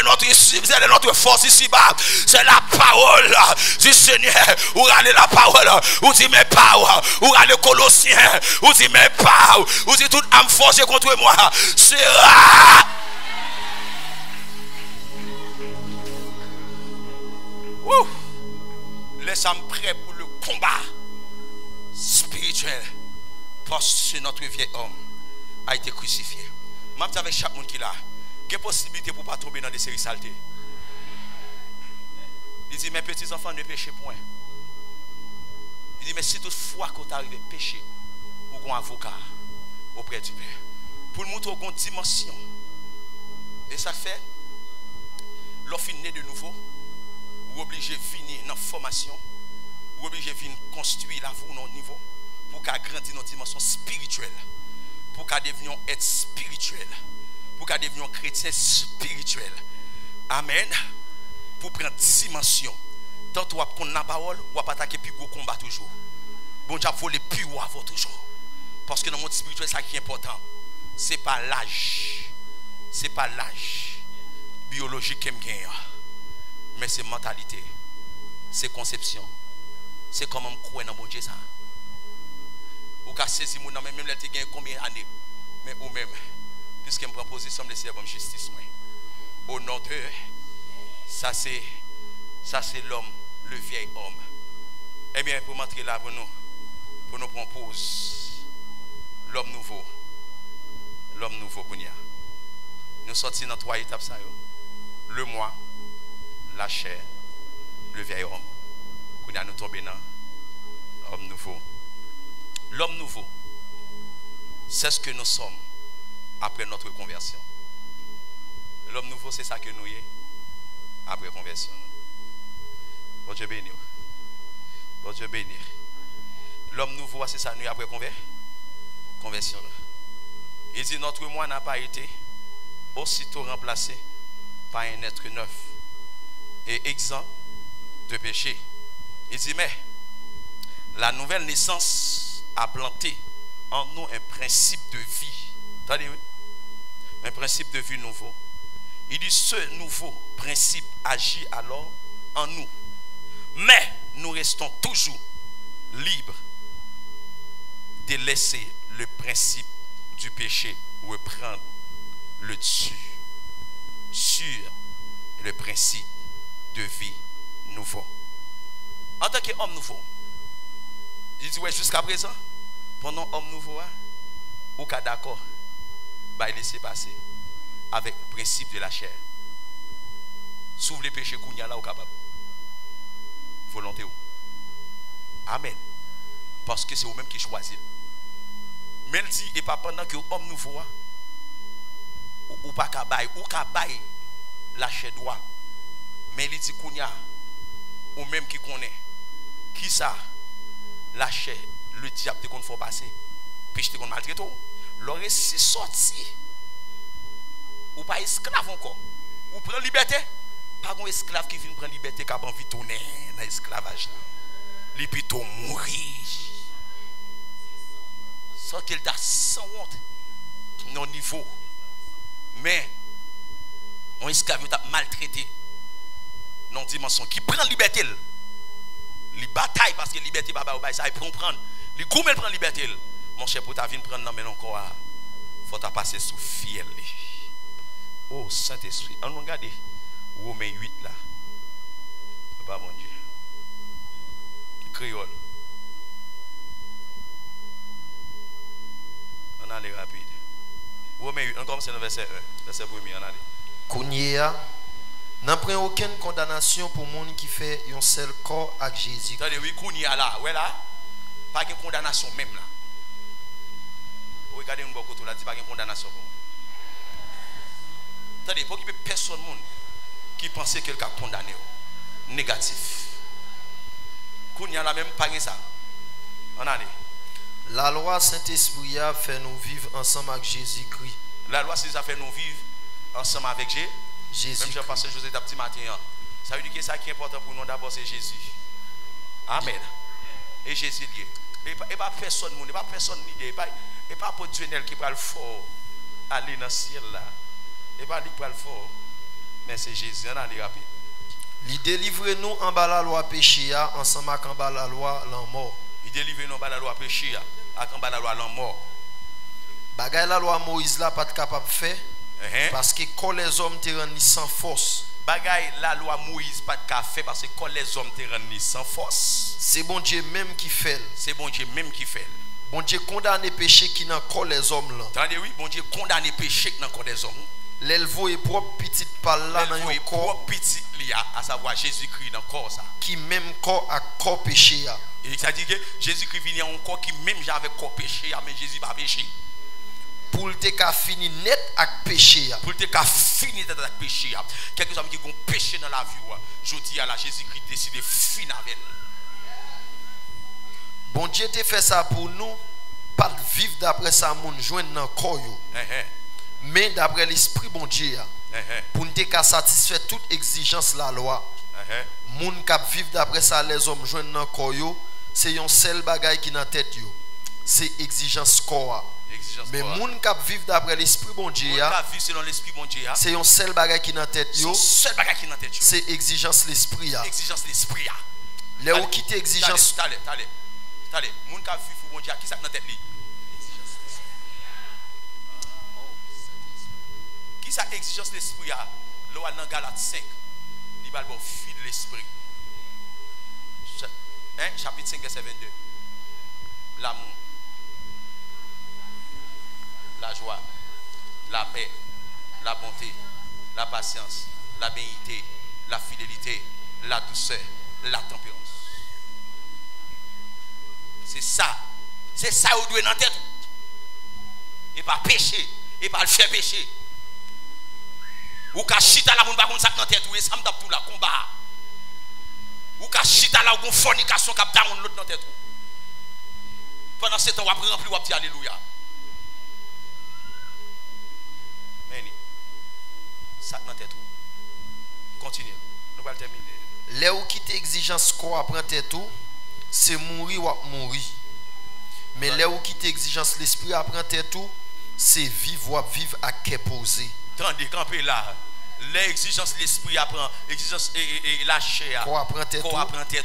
notre force ici-bas. C'est la parole du Seigneur. Ou regardez la parole. Ou dit mes paroles. Ou regardez Colossiens. Ou dit mes paroles. Ou dit toute âme forgée contre moi sera. Laisse-moi prêt pour le combat spirituel. Parce que notre vieil homme a été crucifié. Même avec chaque monde qui est là, il y a possibilité pour ne pas tomber dans des séries saletés. Il dit, mes petits enfants, ne péchez point. Il dit, mais si toutefois quand tu arrives à pécher, ou un avocat auprès du Père, pour le montrer une dimension. Et ça fait, lorsqu'il est né de nouveau, ou obligé de venir dans la formation, ou obligé de venir construire la vie dans niveau, pour qu'elle grandisse dans une dimension spirituelle, pour qu'elle devienne être spirituel, pour qu'elle devienne chrétien spirituel. Amen. Pour prendre dimension. Tant que tu as la parole, ou pas attaquer plus gros combat toujours. Bon Dieu voler plus haut avant toujours. Parce que dans le monde spirituel, ça qui est important. Ce n'est pas l'âge. Ce n'est pas l'âge biologique qui me gagne. Mais c'est mentalité. C'est conception. C'est comment je crois dans mon Dieu ça. Ou qu'à saisir mon nom, même là tu gagnes combien d'années. Mais ou même, puisque je me prends position, je laisse la justice. Au nom de ça c'est l'homme, le vieil homme. Eh bien, pour m'entrer là pour nous prendre pause. L'homme nouveau pour nous. Nous sortis dans 3 étapes ça. Le moi, la chair, le vieil homme. Nous tombons dans l'homme nouveau. L'homme nouveau, c'est ce que nous sommes après notre conversion. L'homme nouveau, c'est ça que nous sommes après conversion. Bon Dieu béni. Bon Dieu béni. L'homme nouveau, c'est ça nous après conversion. Il dit notre moi n'a pas été aussitôt remplacé par un être neuf et exempt de péché. Il dit mais la nouvelle naissance a planté en nous un principe de vie. Attendez, oui? Un principe de vie nouveau. Il dit ce nouveau principe agit alors en nous. Mais nous restons toujours libres de laisser le principe du péché reprendre le dessus sur le principe de vie nouveau. En tant qu'homme nouveau, il dit ouais, jusqu'à présent, pendant homme nouveau, ou qu'à d'accord, bah, laisser passer avec le principe de la chair. S'ouvre les péchés qu'on y a là, ou capable. Volonté ou. Amen. Parce que c'est vous-même qui choisit. Mais il dit, et pas pendant que homme nouveau, ou pas qu'à bailler, ou qu'à bailler la chair droit. Mais il dit qu'on y a, ou même qui connaît, qui ça, la chair, le diable te qu'on faut passer, puis je te qu'on maltraite. L'aurait si sorti, ou pas esclave encore, ou prend liberté, pas un esclave qui vient prendre liberté, qui a envie de tourner dans l'esclavage. Il peut plutôt mourir. Sans qu'il t'a sans honte, non niveau. Mais, un esclave t'a maltraité, non dimension, qui prend liberté. Il bataille parce que liberté pas ça il prend prendre. Il goumel prend liberté. Mon cher pour ta vie prendre non mais encore faut ta passer sous fiel. Oh Saint-Esprit, on regarde Romains 8 là. Pas mon Dieu. Créole. On allait rapide. Romains 8, on commence dans verset 1, verset 1er, on allait. Kounia n'a pris aucune condamnation pour monde qui fait un seul corps avec Jésus. Attendez, oui, Kounia là, ouais là, pas de condamnation même là. Regardez un bon côté là, dit pas de condamnation pour moi. Attendez, pour qu'il y ait personne qui pensait qu'il a condamné négatif. Kounia là même pas ça. On allait. La loi Saint-Esprit a fait nous vivre ensemble avec Jésus-Christ. La loi c'est ça fait nous vivre ensemble avec Jésus. Même je pense José petit matin. Ça veut dire que ça qui est important pour nous d'abord c'est Jésus. Amen. Et Jésus lié. Et pas personne monde, pas personne idée, et pas pour Dieu qui va le fort aller dans le ciel là. Et pas lui qui va le fort. Mais c'est Jésus, on a les rapide. Il délivre nous en bas la loi péché ensemble avec en bas la loi l'en mort. Il délivre nous en bas la loi péché avec en bas la loi l'en mort. Bagay la loi Moïse là pas capable faire parce que quand les hommes te rendent sans force. Bagay la loi Moïse pas de faire parce que quand les hommes te rendent sans force. C'est bon Dieu même qui fait. C'est bon Dieu même qui fait. Bon Dieu condamne péché qui dans corps les hommes là. Attendez oui, bon Dieu condamne péché qui dans corps des hommes. L'élève est propre petite par là dans un corps petit à savoir Jésus-Christ dans corps ça. Qui même corps à corps péché. Et ça dit que Jésus-Christ vient en corps qui même j'avais corps péché mais Jésus pas péché. Pour te ka fini net avec péché. Pour te ka fini net avec péché. Quelques hommes qui ont péché dans la vie, je dis à la Jésus-Christ décide de finir avec elle. Bon Dieu te fait ça pour nous, pas vivre d'après ça moun joindre dans corps yo. Mais d'après l'esprit bon Dieu pour nous te satisfaire toute exigence la loi. Moun k'ap vivre d'après ça les hommes joindre dans corps yo, c'est un seul bagay qui dans tête yo. C'est exigence corps. Mais moun k'ap vivre d'après l'esprit bon Dieu c'est un seul bagay qui dans tête yo. C'est exigence l'esprit ya. Exigence l'esprit ya. Les ou quitte exigence. Allez, moun k'ap vivre bon Dieu qui ça dans tête li? Qui ça exigence l'esprit ya? Loi dans Galates 5. Il va bon fil de l'esprit. Chapitre 5 verset 22. L'amour, la joie, la paix, la bonté, la patience, la bénité, la fidélité, la douceur, la tempérance. C'est ça vous doit dans la tête. Et pas pécher, et pas le faire pécher. Ou ka chita la moun ba kon sak nan tête ou et ça m'tap tout la combat. Ou ka chita la ou gon fornication k'ap da moun l'autre nan tête. Pendant ce temps on va remplir ou dire alléluia. Meni. Sak nan tête ou. Continue. Nous va terminer. Les ou qui exigence quoi prend tête ou, c'est mourir ou mourir. Mais les ou qui exigence l'esprit prend tête ou, c'est vivre ou vivre à qu'est posé. Tandis camper là. L'exigence de l'esprit apprend, l'exigence et la chair. Qu'on apprend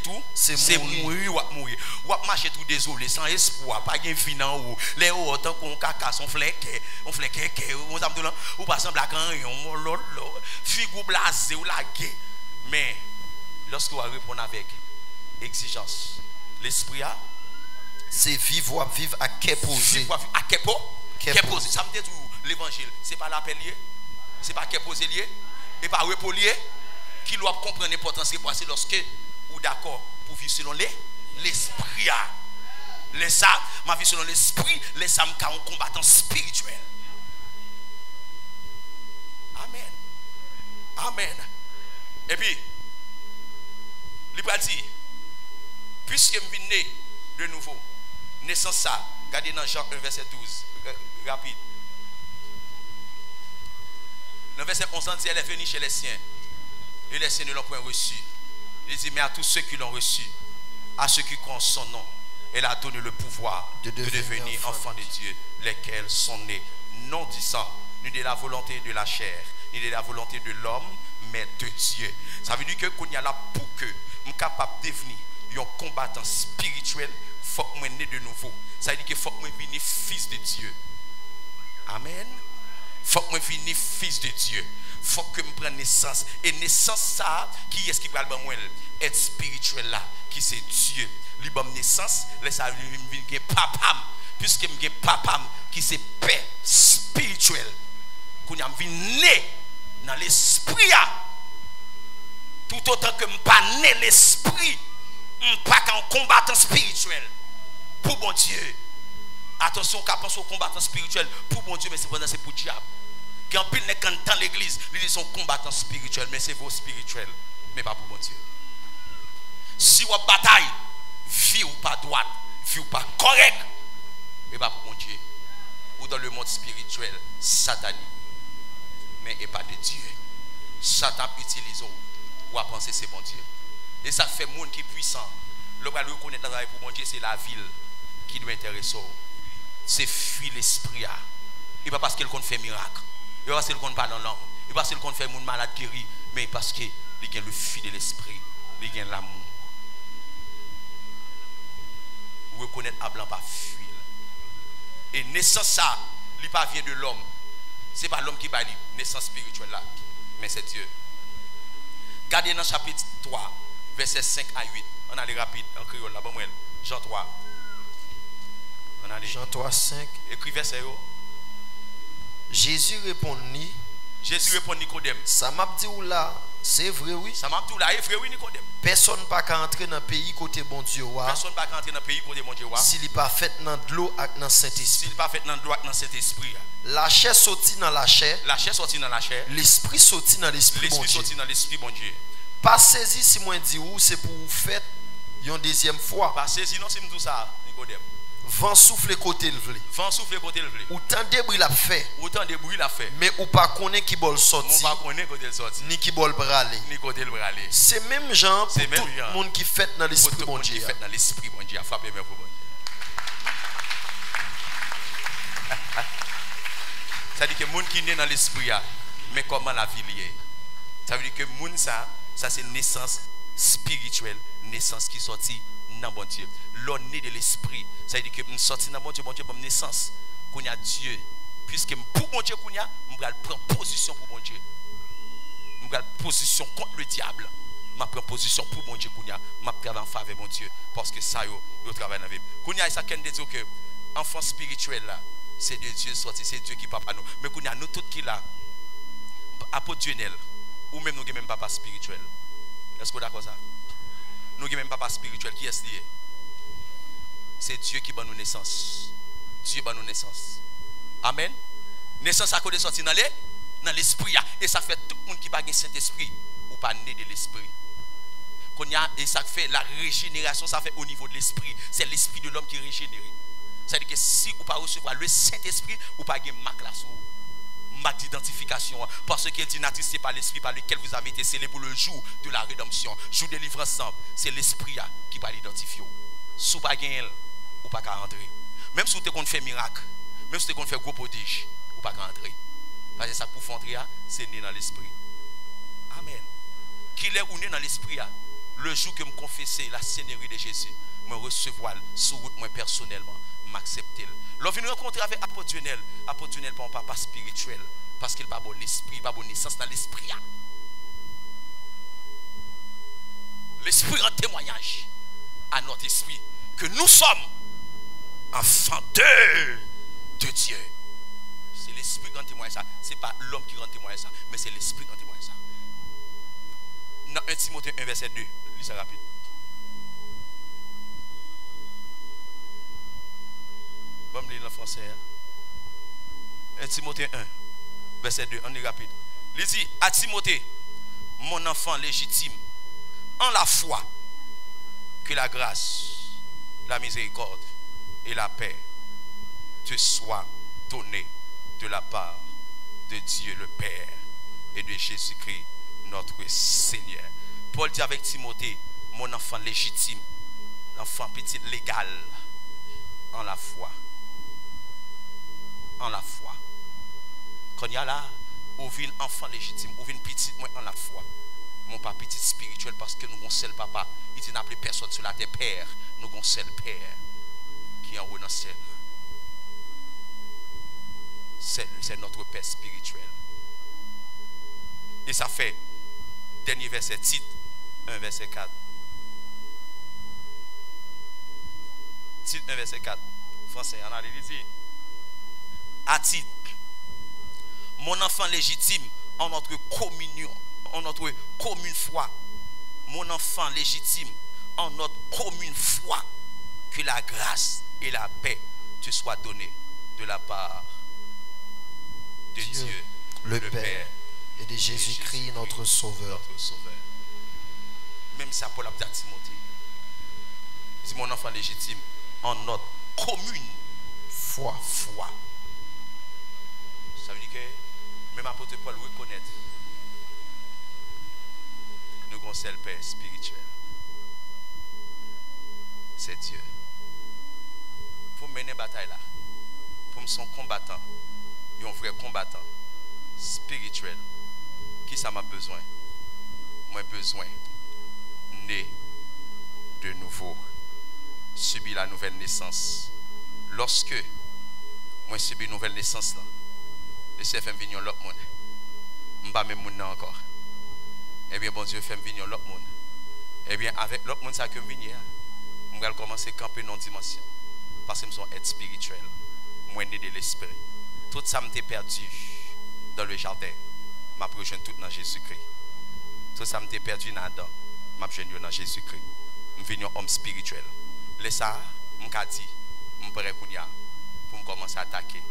tout, c'est mourir ou mourir. Ou marcher tout désolé, sans espoir, pas de fin en haut. Les autant qu'on caca, on fleque, ou pas semble à quand figure blasé ou lagué. Mais lorsque vous répondez avec exigence, l'esprit a, c'est vivre ou vivre à qu'est posé. À qu'est posé. Ça me dit tout l'évangile, c'est pas l'appel lié. C'est pas qu'est posé lié et pas repos lié qui doit comprendre l'importance de passer lorsque ou d'accord pour vivre selon l'esprit. Les ça, ma vie selon l'esprit, les ça me un combattant spirituel. Amen. Amen. Et puis, il va dire, puisque je suis né de nouveau, naissance ça, regardez dans Jean 1 verset 12, rapide. Le verset 11 dit, elle est venue chez les siens. Et les siens ne l'ont point reçu. Il dit, mais à tous ceux qui l'ont reçu, à ceux qui croient en son nom, elle a donné le pouvoir de devenir enfants de Dieu, lesquels sont nés, non du sang, ni de la volonté de la chair, ni de la volonté de l'homme, mais de Dieu. Ça veut dire que qu'on y a là pour que je suis capable de devenir un combattant spirituel, il faut que je sois né de nouveau. Ça veut dire qu'il faut que je devienne fils de Dieu. Amen. Il faut que je devienne fils de Dieu. Il faut que je prenne naissance. Et naissance, ça, qui est-ce qui va le être spirituel là, qui c'est Dieu. Libre naissance, ça veut dire que papa, puisque je papa, qui c'est paix spirituelle. Qu'on a né dans l'esprit. Tout autant que je ne suis pas né l'esprit, je ne suis pas qu'un combattant spirituel. Pour bon Dieu. Attention, quand on pense au combattant spirituel, pour bon Dieu, mais c'est pour le diable. Quand il n'est qu'en dans l'église, ils sont combattants spirituels, mais c'est vos spirituels, mais pas pour bon Dieu. Si vous bataille, vie ou pas droite, vie ou pas correct, mais pas pour bon Dieu. Ou dans le monde spirituel, satanique, mais et pas de Dieu. Satan utilise ou à penser c'est bon Dieu. Et ça fait monde qui est puissant. Le va le reconnaître pour bon Dieu, c'est la ville qui doit intéresser. C'est fuir l'esprit. Et pas parce qu'elle compte fait miracle. Et pas parce qu'elle compte pas dans l'homme. Et parce qu'il compte faire moun malade guéri, mais parce que il y a le fil de l'esprit, il y a l'amour. Reconnaître à blanc pas fuir. Et naissance ça, il pas vient de l'homme. C'est pas l'homme qui va dire naissance spirituelle là, mais c'est Dieu. Regardez dans chapitre 3, versets 5 à 8. On a les rapides en créole là, bon moi. Jean 3. On a les Jean 3, 5. Écrit verset. Jésus répondit. Jésus répond Nicodème. Ça m'a dit ou là, c'est vrai oui. Ça m'a dit ou là, c'est vrai oui Nicodème. Personne pas qu'à entrer dans le pays côté bon Dieu. Personne pas qu'à entrer dans le pays côté bon Dieu. S'il n'est pas fait dans de l'eau avec dans Saint-Esprit. S'il n'est pas fait dans de l'eau avec dans Saint-Esprit. La chair sortit dans la chair. La chair sortit dans la chair. L'esprit sortit dans l'esprit bon Dieu. L'esprit sortit dans l'esprit bon Dieu. Pas saisi si moi dis ou c'est pour vous faire une deuxième fois. Pas saisi non c'est tout ça Nicodème. Vent souffle côté le vle. Vent souffle côté le vle. Autant de bruit l'a fait. Autant de bruit l'a fait. Mais ou pas connaît qui bol sorti. On pas connaît côté le sorti. Ni qui bol braler. Ni côté le braler. C'est même genre pour tout le monde qui fait dans l'esprit bon Dieu. Qui fait dans l'esprit bon Dieu. Frappez bien pour bon Dieu. Ça dit que monde qui naît dans l'esprit mais comment la vie liée. Ça veut dire que monde ça c'est naissance spirituelle, naissance qui sortit dans bon Dieu. L'on né de l'esprit, ça veut dire que nous sorti dans bon Dieu bonne naissance. Qu'on y a Dieu, puisque pour bon Dieu qu'on y a, on va prendre position pour bon Dieu. On va prendre position contre le diable. Je prends position pour bon Dieu qu'on y a, je travaille en faveur de bon Dieu parce que ça yo travaille dans la vie. Qu'on y a ça qu'elle dit que enfant spirituel là, c'est de Dieu sorti, c'est Dieu qui papa nous. Mais qu'on y a nous tous qui là apôtre Dionel ou même nous même papa spirituel. Est-ce que vous d'accord ça? Nous n'avons même pas spirituel. Qui est-ce lié? C'est Dieu qui donne nous naissance. Dieu donne nous naissance. Amen. Naissance à cause de sortir dans l'esprit. Et ça fait tout le monde qui n'a pas Saint-Esprit ou pas né de l'esprit. Et ça fait la régénération, ça fait au niveau de l'esprit. C'est l'esprit de l'homme qui est régénéré. C'est-à-dire que si vous ne pas recevoir le Saint-Esprit, vous pas gagner marque là sur marque d'identification, parce qu'il dit n'attistez pas l'esprit par lequel vous avez été scellé pour le jour de la rédemption, jour de délivrance. C'est l'esprit qui va l'identifier. Si vous pas gagner, ou pas qu'à entrer. Même si vous avez fait miracle, même si vous avez fait gros prodige, ou pas qu'à entrer. Parce que ça pour faire entrer, c'est né dans l'esprit. Amen. Qu'il est ou né dans l'esprit, le jour que je confesse la Seigneurie de Jésus, je recevoir sur route moi personnellement, m'accepter. Lorsque nous rencontrons avec apôtre Dionel pas un papa spirituel, parce qu'il n'a pas bon l'esprit, il n'a pas bonne naissance dans l'esprit. L'esprit en témoignage à notre esprit que nous sommes enfants de Dieu. C'est l'esprit qui en témoigne ça. Ce n'est pas l'homme qui en témoigne ça, mais c'est l'esprit qui en témoigne ça. Dans 1 Timothée 1 verset 2, lis ça rapide. Bon, je lis en français. 1 Timothée 1, verset 2, on est rapide. Il dit à Timothée, mon enfant légitime, en la foi, que la grâce, la miséricorde et la paix te soient données de la part de Dieu le Père et de Jésus-Christ, notre Seigneur. Paul dit avec Timothée, mon enfant légitime, l'enfant petit légal, en la foi. En la foi. Quand il y a là, ou vient enfant légitime, ou vient petit, moi en la foi. Mon papa petit spirituel parce que nous avons seul papa. Il dit n'appelez personne sur la terre père. Nous avons seul père qui est en haut dans le ciel. C'est notre père spirituel. Et ça fait, dernier verset, titre 1 verset 4. Titre 1 verset 4. Français, on a dit. À titre, mon enfant légitime en notre communion, en notre commune foi, mon enfant légitime en notre commune foi, que la grâce et la paix te soient données de la part de Dieu le Père et de Jésus-Christ notre Sauveur. Même ça Paul a dit à Timothée. Il dit mon enfant légitime en notre commune foi. Ça veut dire que même apôtre Paul reconnaît nous avons seul Père spirituel. C'est Dieu. Pour mener bataille là, pour me son combattant, un vrai combattant spirituel, Qui ça m'a besoin? Moi besoin né de nouveau. Subir la nouvelle naissance. Lorsque moi subis une nouvelle naissance là, le Seigneur fait venir l'autre monde. M'pas même monde encore. Eh bien bon Dieu fait venir l'autre monde. Eh bien avec l'autre monde ça que venir, on va commencer à camper dans dimension parce que nous sommes être spirituel. Moi né de l'esprit. Tout ça m'était perdu dans le jardin. M'a rejoint tout dans Jésus-Christ. Tout ça m'était perdu dans Adam. M'a rejoint dans Jésus-Christ. M'venu homme spirituel. Les ça m'ka dit m'prêt kounya pour commencer à attaquer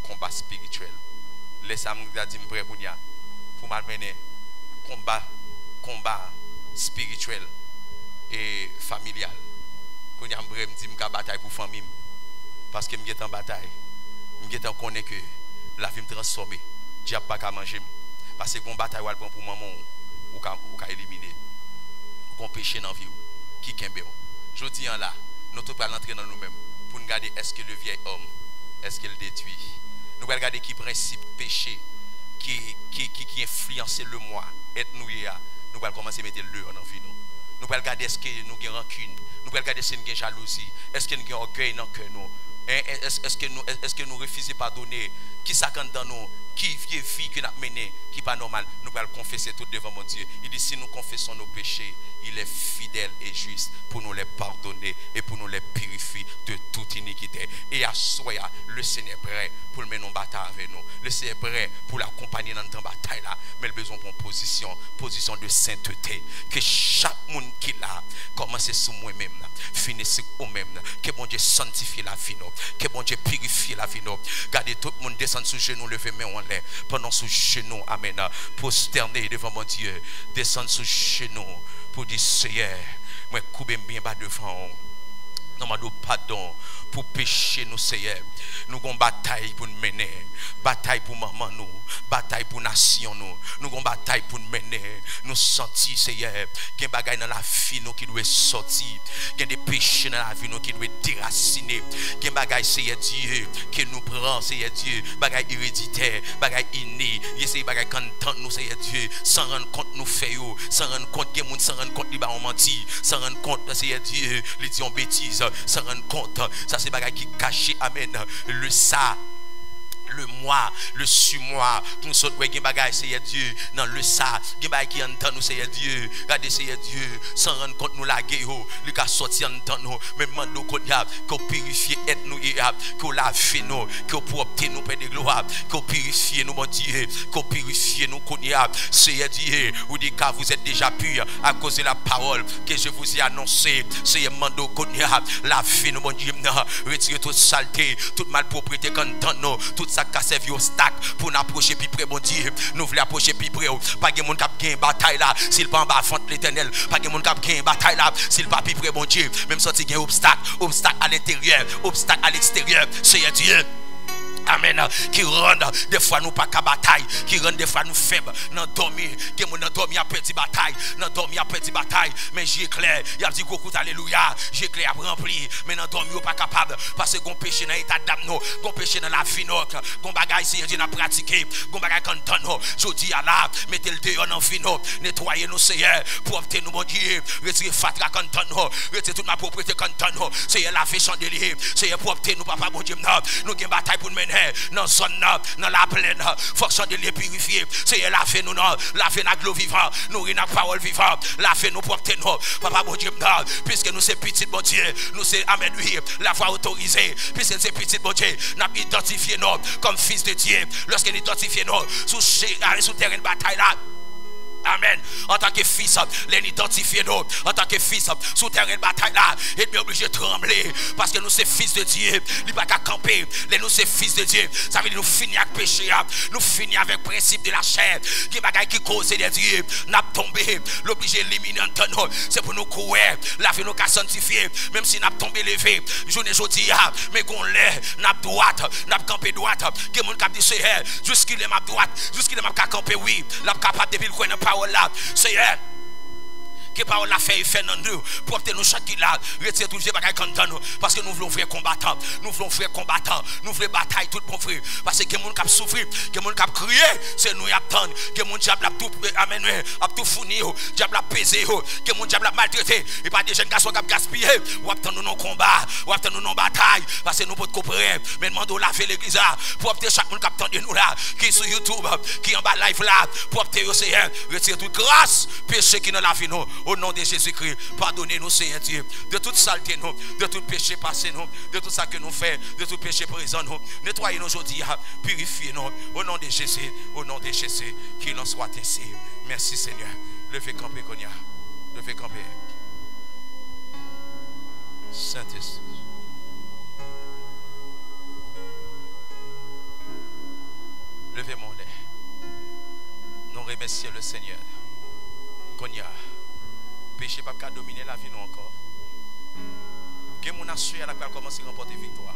combat spirituel. Les ça m'ka dit m'prêt kounya pour m'amener combat spirituel et familial. Kounya m'prêt me dit m'ka bataille pour famille parce que m'gèt en bataille. M'gèt en connaît que la vie me transformer. Diable pas qu'à manger parce que gon bataille ou prend pour maman ou ka éliminer. Gon péché dans vie qui kembe. Je dis en là, nous tous pas l'entrer dans nous-mêmes pour nous regarder est-ce que le vieil homme est-ce qu'il détruit. Nous allons regarder qui principe péché qui influence le moi être nous nous allons commencer à mettre le dans vie nous. Nous allons regarder est-ce que nous avons rancune, nous allons regarder si nous avons jalousie, est-ce que nous avons orgueil dans cœur nous. Est-ce que nous refusons pardonner? Qui s'accorde dans nous? Qui vieille vie que nous avons menée, qui n'est pas normal? Nous allons confesser tout devant mon Dieu. Il dit si nous confessons nos péchés, il est fidèle et juste pour nous les pardonner et pour nous les purifier de toute iniquité. Et à soi, le Seigneur est prêt pour mener nos batailles avec nous. Le Seigneur est prêt pour l'accompagner dans notre bataille là. Mais le besoin pour position de sainteté. Que chaque monde qui l'a commencé sur moi-même, finisse sur nous-mêmes. Que mon Dieu sanctifie la vie nous. Que mon Dieu purifie la vie nous. Gardez tout le monde descendre sous genoux, lever main en l'air. Pendant sous genoux, amen. Prosterner devant mon Dieu. Descendre sous genoux pour dire Seigneur, moi couper bien bas devant. Nous demandons pardon pour pécher nous, Seigneur. Nous avons une bataille pour nous mener. Bataille pour maman nous. Bataille pour nation nous. Nous avons une bataille pour nous mener. Nous sentir, Seigneur, qu'il y a des bagailles dans la vie nous qui doivent sortir. Il y a des péchés dans la vie nous qui doivent déraciner. Il y a des bagailles, Seigneur Dieu, qui nous prend, Seigneur Dieu. Bagailles héréditaires, bagailles innées. Il y a des bagailles quand nous, Seigneur Dieu, sans rendre compte nous faisons. Sans rendre compte qu'il y a des gens, sans rendre compte qu'ils ont menti. Sans rendre compte, Seigneur Dieu, ils disent bêtises. Sans rendre compte, ça c'est bagaille qui caché, amen, le ça, le moi, le suis-moi, nous sommes des bagailles, Seigneur Dieu, dans le ça, des bagailles qui entendent nous, Seigneur Dieu, regardez, Seigneur Dieu, sans rendre compte nous la guerre, nous avons sorti en temps nous, même nous qu'on purifie être nous, qu'on lave nous, qu'on propre nous, Père de gloire, qu'on purifie nous, mon Dieu, qu'on purifie nous, qu'on y a, Seigneur Dieu, ou dit car vous êtes déjà purs à cause de la parole que je vous ai annoncée, Seigneur Mando, qu'on y a, la vie nous, mon Dieu, retirez toute saleté, toute malpropriété qu'on entend nous, toute ça qui a servi au stack pour nous approcher plus près, mon Dieu, nous voulons approcher plus près, pas de monde qui a gagné une bataille là, s'il pas en bas fente l'éternel, pas de monde qui a gagné une bataille là, s'il pas plus près, mon Dieu, même si il y a un obstacle à l'intérieur, obstacle à l'extérieur, Seigneur Dieu. Amen. Qui rendent des fois nous pas qu'à bataille, qui rendent des fois nous faibles, nous dormir, qui nous dormir à petit bataille, nous dormir à petit bataille, mais j'ai clair, il a dit coucou alléluia, j'ai clair rempli, mais nous dormir pas capable parce que gon péché dans l'état d'âme nous, gon péché dans la vie nous, gon bagaille c'est Dieu n'a pratiqué, gon bagaille quand nous, je dis à la, mettez le dehors dans vie nous, nettoyez nous Seigneur, pour obtenir nous mon Dieu, retirer fatra quand nous, retirer toute ma propriété quand nous, Seigneur la fait chandelier, Seigneur pour obtenir nous papa mon Dieu, nous gain bataille pour mener dans zone dans la plaine fonction de les purifier c'est la fait nous la fait la gloire vivant nous la parole vivante la fait nous porter nous papa bon Dieu puisque nous c'est petit bon Dieu nous c'est amen oui la foi autorisée puisque c'est petit bon Dieu n'a identifié nous comme fils de Dieu lorsqu'il identifie nous sous terrain de bataille là. Amen. En tant que fils, les identifier nous. En tant que fils, sous terrain de bataille là, et bien obligé de trembler. Parce que nous sommes fils de Dieu. Il n'y a pas qu'à camper. Nous sommes fils de Dieu. Ça veut dire nous finir avec péché. Nous finir avec le principe de la chair. Qui bagaille qui cause de Dieu. N'a tombé. L'obligé éliminer en nous. C'est pour nous courir. La vie nous qu'à sanctifier. Même si n'a tombé levé. Journée aujourd'hui, mais qu'on l'est. N'a droite. N'a campé droite. Que mon cap dit c'est jusqu'il est ma droite. Jusqu'il est ma camper oui. La capable de vivre quoi parole là, Seigneur. Que parole la fait dans nous. Pour obtenir nous chaque là. Retirer tout le bagage dans nous. Parce que nous voulons frères combattants. Nous voulons frères combattants. Nous voulons bataille tout mon frère. Parce que les gens qui souffrent, les gens qui crié, c'est nous qui attendons. Les gens qui ont tout amené, tout fourni, les gens qui ont pesé, les gens qui ont maltraité. Et pas des jeunes garçons qui ont gaspillé. Ou attendons nos combats, ou attendons nos batailles. Parce que nous pouvons comprendre. Mais demandons laver l'église là. Pour obtenir chaque monde qui attend nous là. Qui est sur YouTube, qui est en bas live là. Pour obtenir au Seigneur. Retirer toute grâce, péché qui nous la vie nous. Au nom de Jésus-Christ. Pardonnez-nous, Seigneur Dieu. De toute saleté nous. De tout péché passé nous. De tout ça que nous faisons. De tout péché présent nous. Nettoyez-nous aujourd'hui. Purifiez-nous. Au nom de Jésus. Au nom de Jésus. Qu'il en soit ainsi. Merci Seigneur. Levez camper qu'on y a. Levez camper. Saint-Esprit. Levez mon lait. Nous remercions le Seigneur. Qu'on y a. Péché pas qu'à dominer la vie nous encore. Que mon assuré là pour commencer à remporter victoire.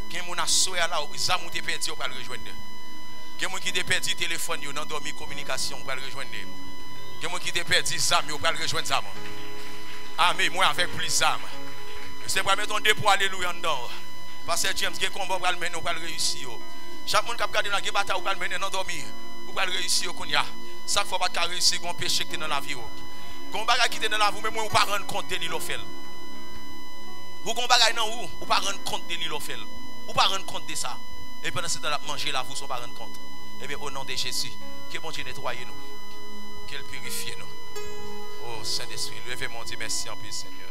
Que mon assuré là où ça monte perdu pour le rejoindre. Que mon qui perdu téléphone yo dans dormi communication pour le rejoindre. Que mon qui perdu zam yo pour le rejoindre zam. Amen, moi avec plus zam. C'est pour mettre ton dépôt alléluia dedans. Parce que James qui combat pour le mener pour le réussir. Chaque monde qui a gardé la bataille pour le mener dans dormir pour le réussir qu'on y a. Ça faut pas réussir gon péché qui dans la vie. Gon bagay qui dans la vie mais moi ou pas rendre compte de l'île fait. Ou gon bagay nan ou pas rendre compte de l'île fait. Ou pas rendre compte de ça. Et pendant ce temps là manger la vous sont pas rendre compte. Et bien au nom de Jésus, que bon Dieu nettoie nous. Qu'il purifie nous. Oh Saint-Esprit, levez mon Dieu, merci en plus Seigneur.